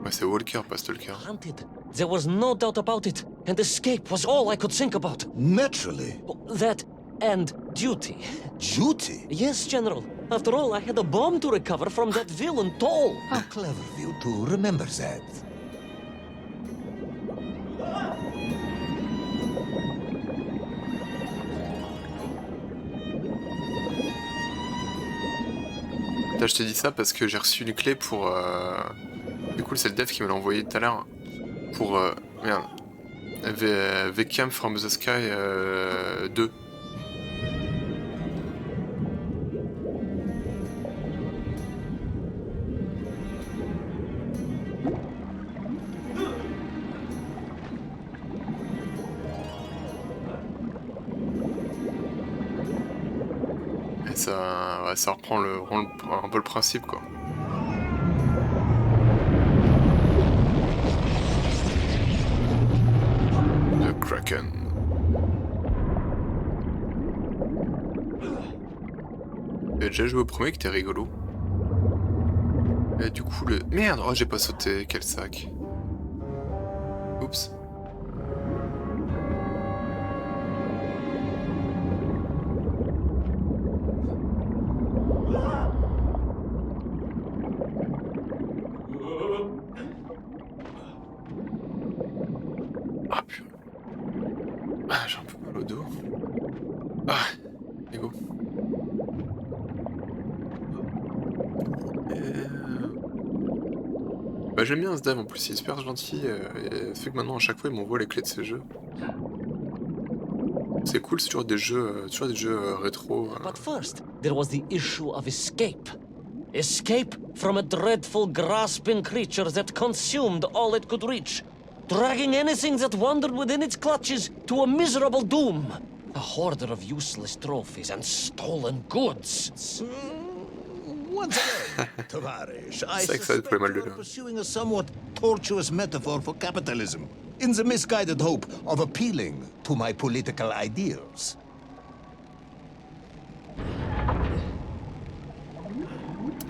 Ouais, c'est Walker, pas Stalker. Granted, there was no doubt about it, and escape was all I could think about. Naturally. That and duty. Duty? Yes, General. After all, I had a bomb to recover from that villain Toll. How clever of you to remember that. Là, je te dis ça parce que j'ai reçu une clé pour... Du coup, c'est le dev qui me l'a envoyé tout à l'heure. Pour... Merde. The Camp from the Sky 2. Et ça, ouais, ça reprend un peu le principe, quoi. The Kraken. J'ai déjà joué au premier qui était rigolo. Et du coup le... Merde, oh j'ai pas sauté, quel sac. Oups. Ah purée. Ah, j'ai un peu mal au dos. Ah, et go. Bah j'aime bien ce dev en plus, il est super gentil et fait que maintenant à chaque fois il m'envoie les clés de ses jeux. C'est cool, c'est toujours des jeux rétro. But first, there was the issue of escape. Escape from a dreadful, grasping creature that consumed all it could reach, dragging anything that wandered within its clutches to a miserable doom. A hoarder of useless trophies and stolen goods. Once again, Tavarish, I C'est vrai que ça va être suspect pas mal de you're là. pursuing a somewhat tortuous metaphor for capitalism. in the misguided hope of appealing to my political ideals.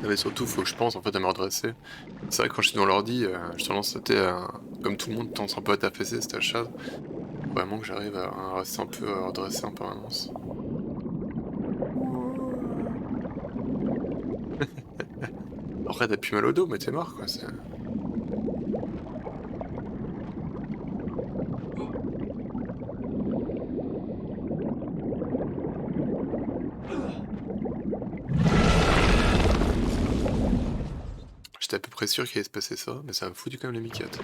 Mais surtout, faut que je pense en fait à me redresser. C'est vrai que quand je suis dans l'ordi, je tendance à être, comme tout le monde, tendance un peu à t'affaisser, cette achat. Vraiment que j'arrive à rester un peu redressé en permanence. Après, t'as plus mal au dos, mais t'es mort quoi. J'étais à peu près sûr qu'il allait se passer ça, mais ça m'a foutu quand même les miquettes.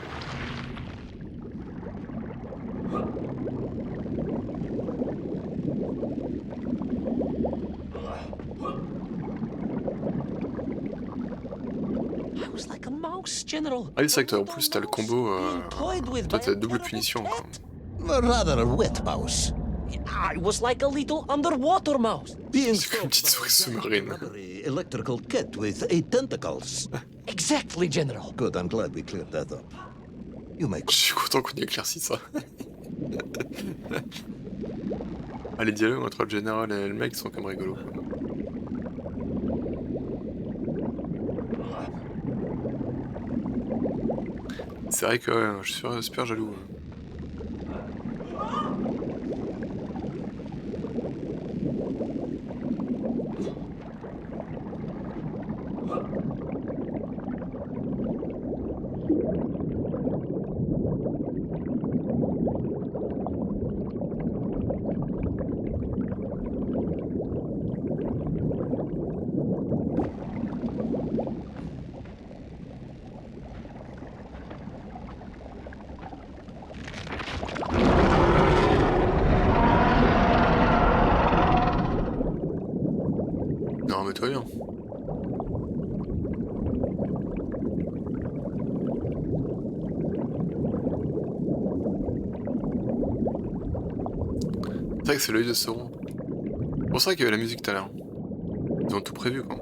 I was like a mouse, General. Ah oui, c'est vrai que toi, en plus, t'as le combo. Toi, t'as double punition quoi. A rather wet mouse. I was like a little underwater mouse. Being C'est comme une petite souris sous-marine. rubbery electrical cat with 8 tentacles. Exactly, General. Good, I'm glad we cleared that up. You may... Je suis content qu'on ait éclairci ça. Ah, les dialogues entre le général et le mec sont comme rigolos. Quoi. C'est vrai que ouais, je suis super jaloux. Non, mais toi bien. C'est vrai que c'est l'œil de Sauron. Bon, c'est vrai qu'il y avait la musique tout à l'heure. Ils ont tout prévu quoi.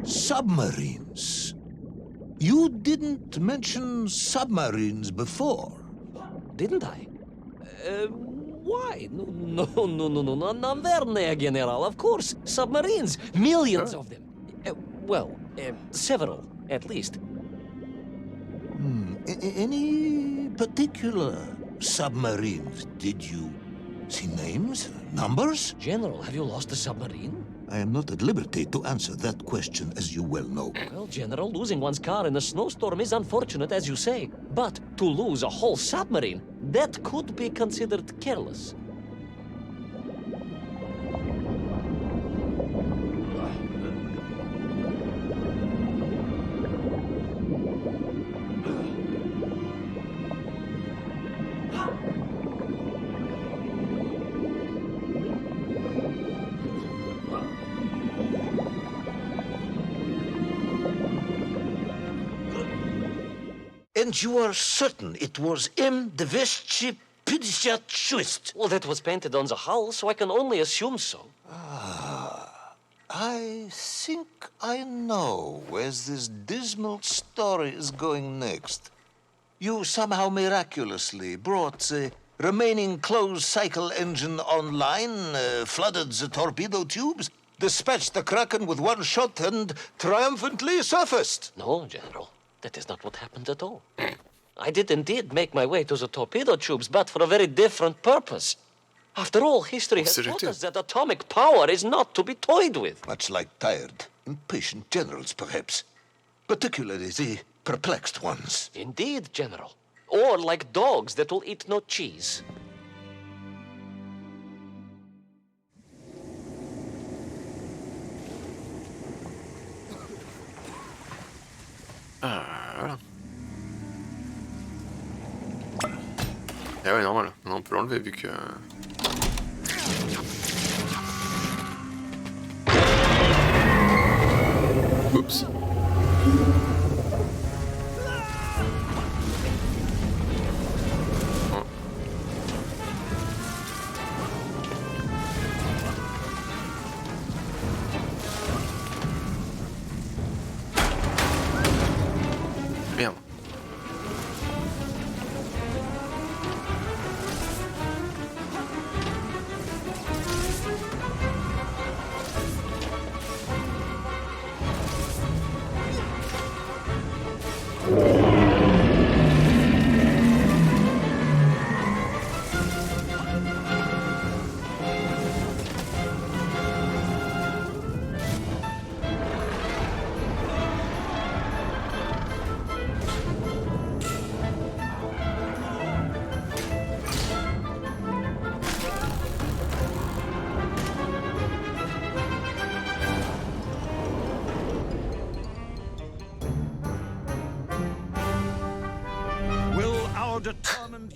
Submarines. You didn't mention submarines before. Didn't I? Why? No, Navernia, General, of course. Submarines. Millions of them. Several, at least. Any particular submarines? Did you see names? Numbers? General, have you lost a submarine? I am not at liberty to answer that question, as you well know. Well, General, losing one's car in a snowstorm is unfortunate, as you say. But to lose a whole submarine, that could be considered careless. And you are certain it was M. Deveschi Pidishatschwist? Well, that was painted on the hull, so I can only assume so. I think I know where this dismal story is going next. You somehow miraculously brought the remaining closed cycle engine online, flooded the torpedo tubes, dispatched the Kraken with one shot, and triumphantly surfaced. No, General. That is not what happened at all. I did indeed make my way to the torpedo tubes, but for a very different purpose. After all, history has taught us that atomic power is not to be toyed with. Much like tired, impatient generals, perhaps. Particularly the perplexed ones. Indeed, General. Or like dogs that will eat no cheese. Ah, voilà. Et ouais, normal. On peut l'enlever vu que... Oups. Oh.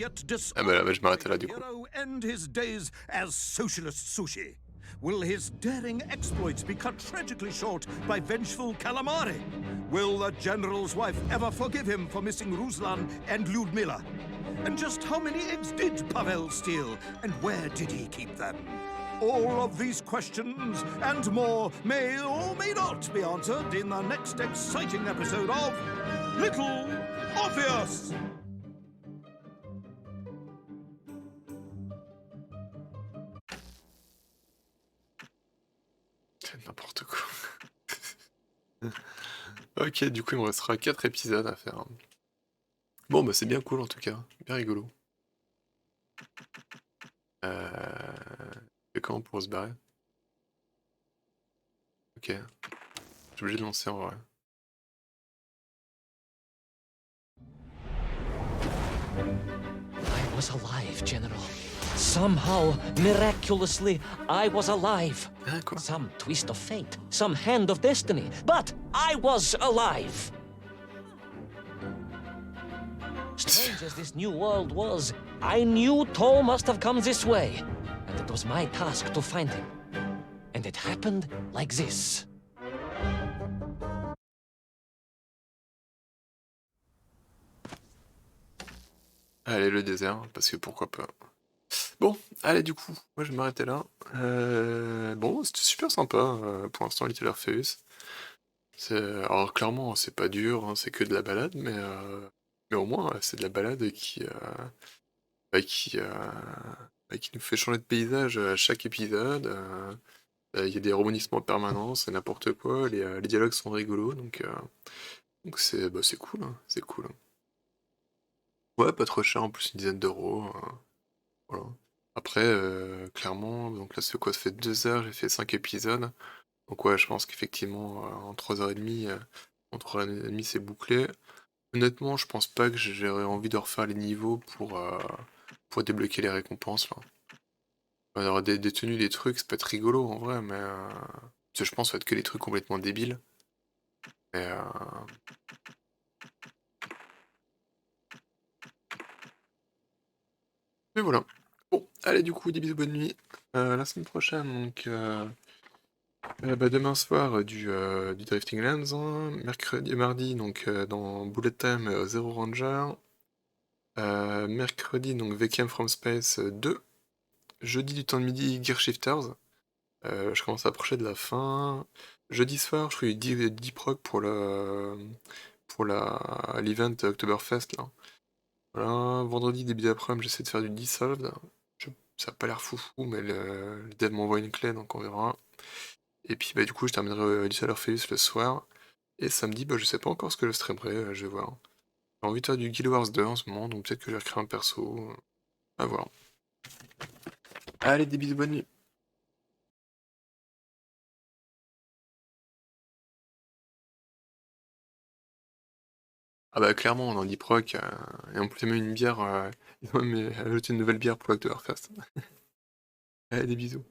yet Ah bah là, je m'arrêtais là du coup. hero end his days as socialist sushi? Will his daring exploits be cut tragically short by vengeful calamari? Will the general's wife ever forgive him for missing Ruslan and Lyudmila? And just how many eggs did Pavel steal, and where did he keep them? All of these questions and more may or may not be answered in the next exciting episode of Little Orpheus! C'est n'importe quoi. Ok, du coup il me restera 4 épisodes à faire. Bon bah c'est bien cool en tout cas, bien rigolo. Et comment pour se barrer? Ok. Je suis obligé de lancer en vrai. I was alive, General. Somehow, miraculously, I was alive. Hein, quoi? Some twist of fate, some hand of destiny, but I was alive. Strange as this new world was, I knew Toe must have come this way, and it was my task to find him. And it happened like this. Allez, le désert, parce que pourquoi pas. Bon, allez du coup, moi je vais m'arrêter là. Bon, c'était super sympa pour l'instant, Little Orpheus. Alors clairement, c'est pas dur, hein, c'est que de la balade, mais au moins, c'est de la balade bah, qui nous fait changer de paysage à chaque épisode. Il y a des rebondissements permanents, c'est n'importe quoi, les dialogues sont rigolos, donc c'est cool, hein, c'est cool. Ouais, pas trop cher, en plus une dizaine d'euros. Voilà. Après, clairement, donc là, c'est quoi? Ça fait 2 heures, j'ai fait 5 épisodes. Donc ouais, je pense qu'effectivement, en 3h30, c'est bouclé. Honnêtement, je pense pas que j'aurais envie de refaire les niveaux pour débloquer les récompenses, là. On aura des tenues, des trucs, ça peut être rigolo en vrai, parce que je pense que ça va être que des trucs complètement débiles. Mais, mais voilà. Bon, allez, du coup, des bisous, bonne nuit. La semaine prochaine, donc, demain soir, du Drifting Lands, hein. Mercredi et mardi, donc, dans Bullet Time, Zero Ranger. Mercredi, donc, VKM From Space 2. Jeudi, du temps de midi, Gear Shifters. Je commence à approcher de la fin. Jeudi soir, je fais du Deep Rock pour l'event Oktoberfest, là. Voilà. Vendredi, début d'après-midi, j'essaie de faire du Dissolved. Ça a pas l'air foufou, mais le dev m'envoie une clé, donc on verra. Et puis du coup, je terminerai Little Orpheus le soir. Et samedi, je sais pas encore ce que je streamerai, je vais voir. J'ai envie de faire du Guild Wars 2 en ce moment, donc peut-être que je vais recréer un perso. À voir. Allez, des bisous, bonne nuit. Ah bah clairement, on en dit proc, et en plus il y a même une bière, ils ont même ajouté une nouvelle bière pour l'Oktoberfest. Allez, des bisous.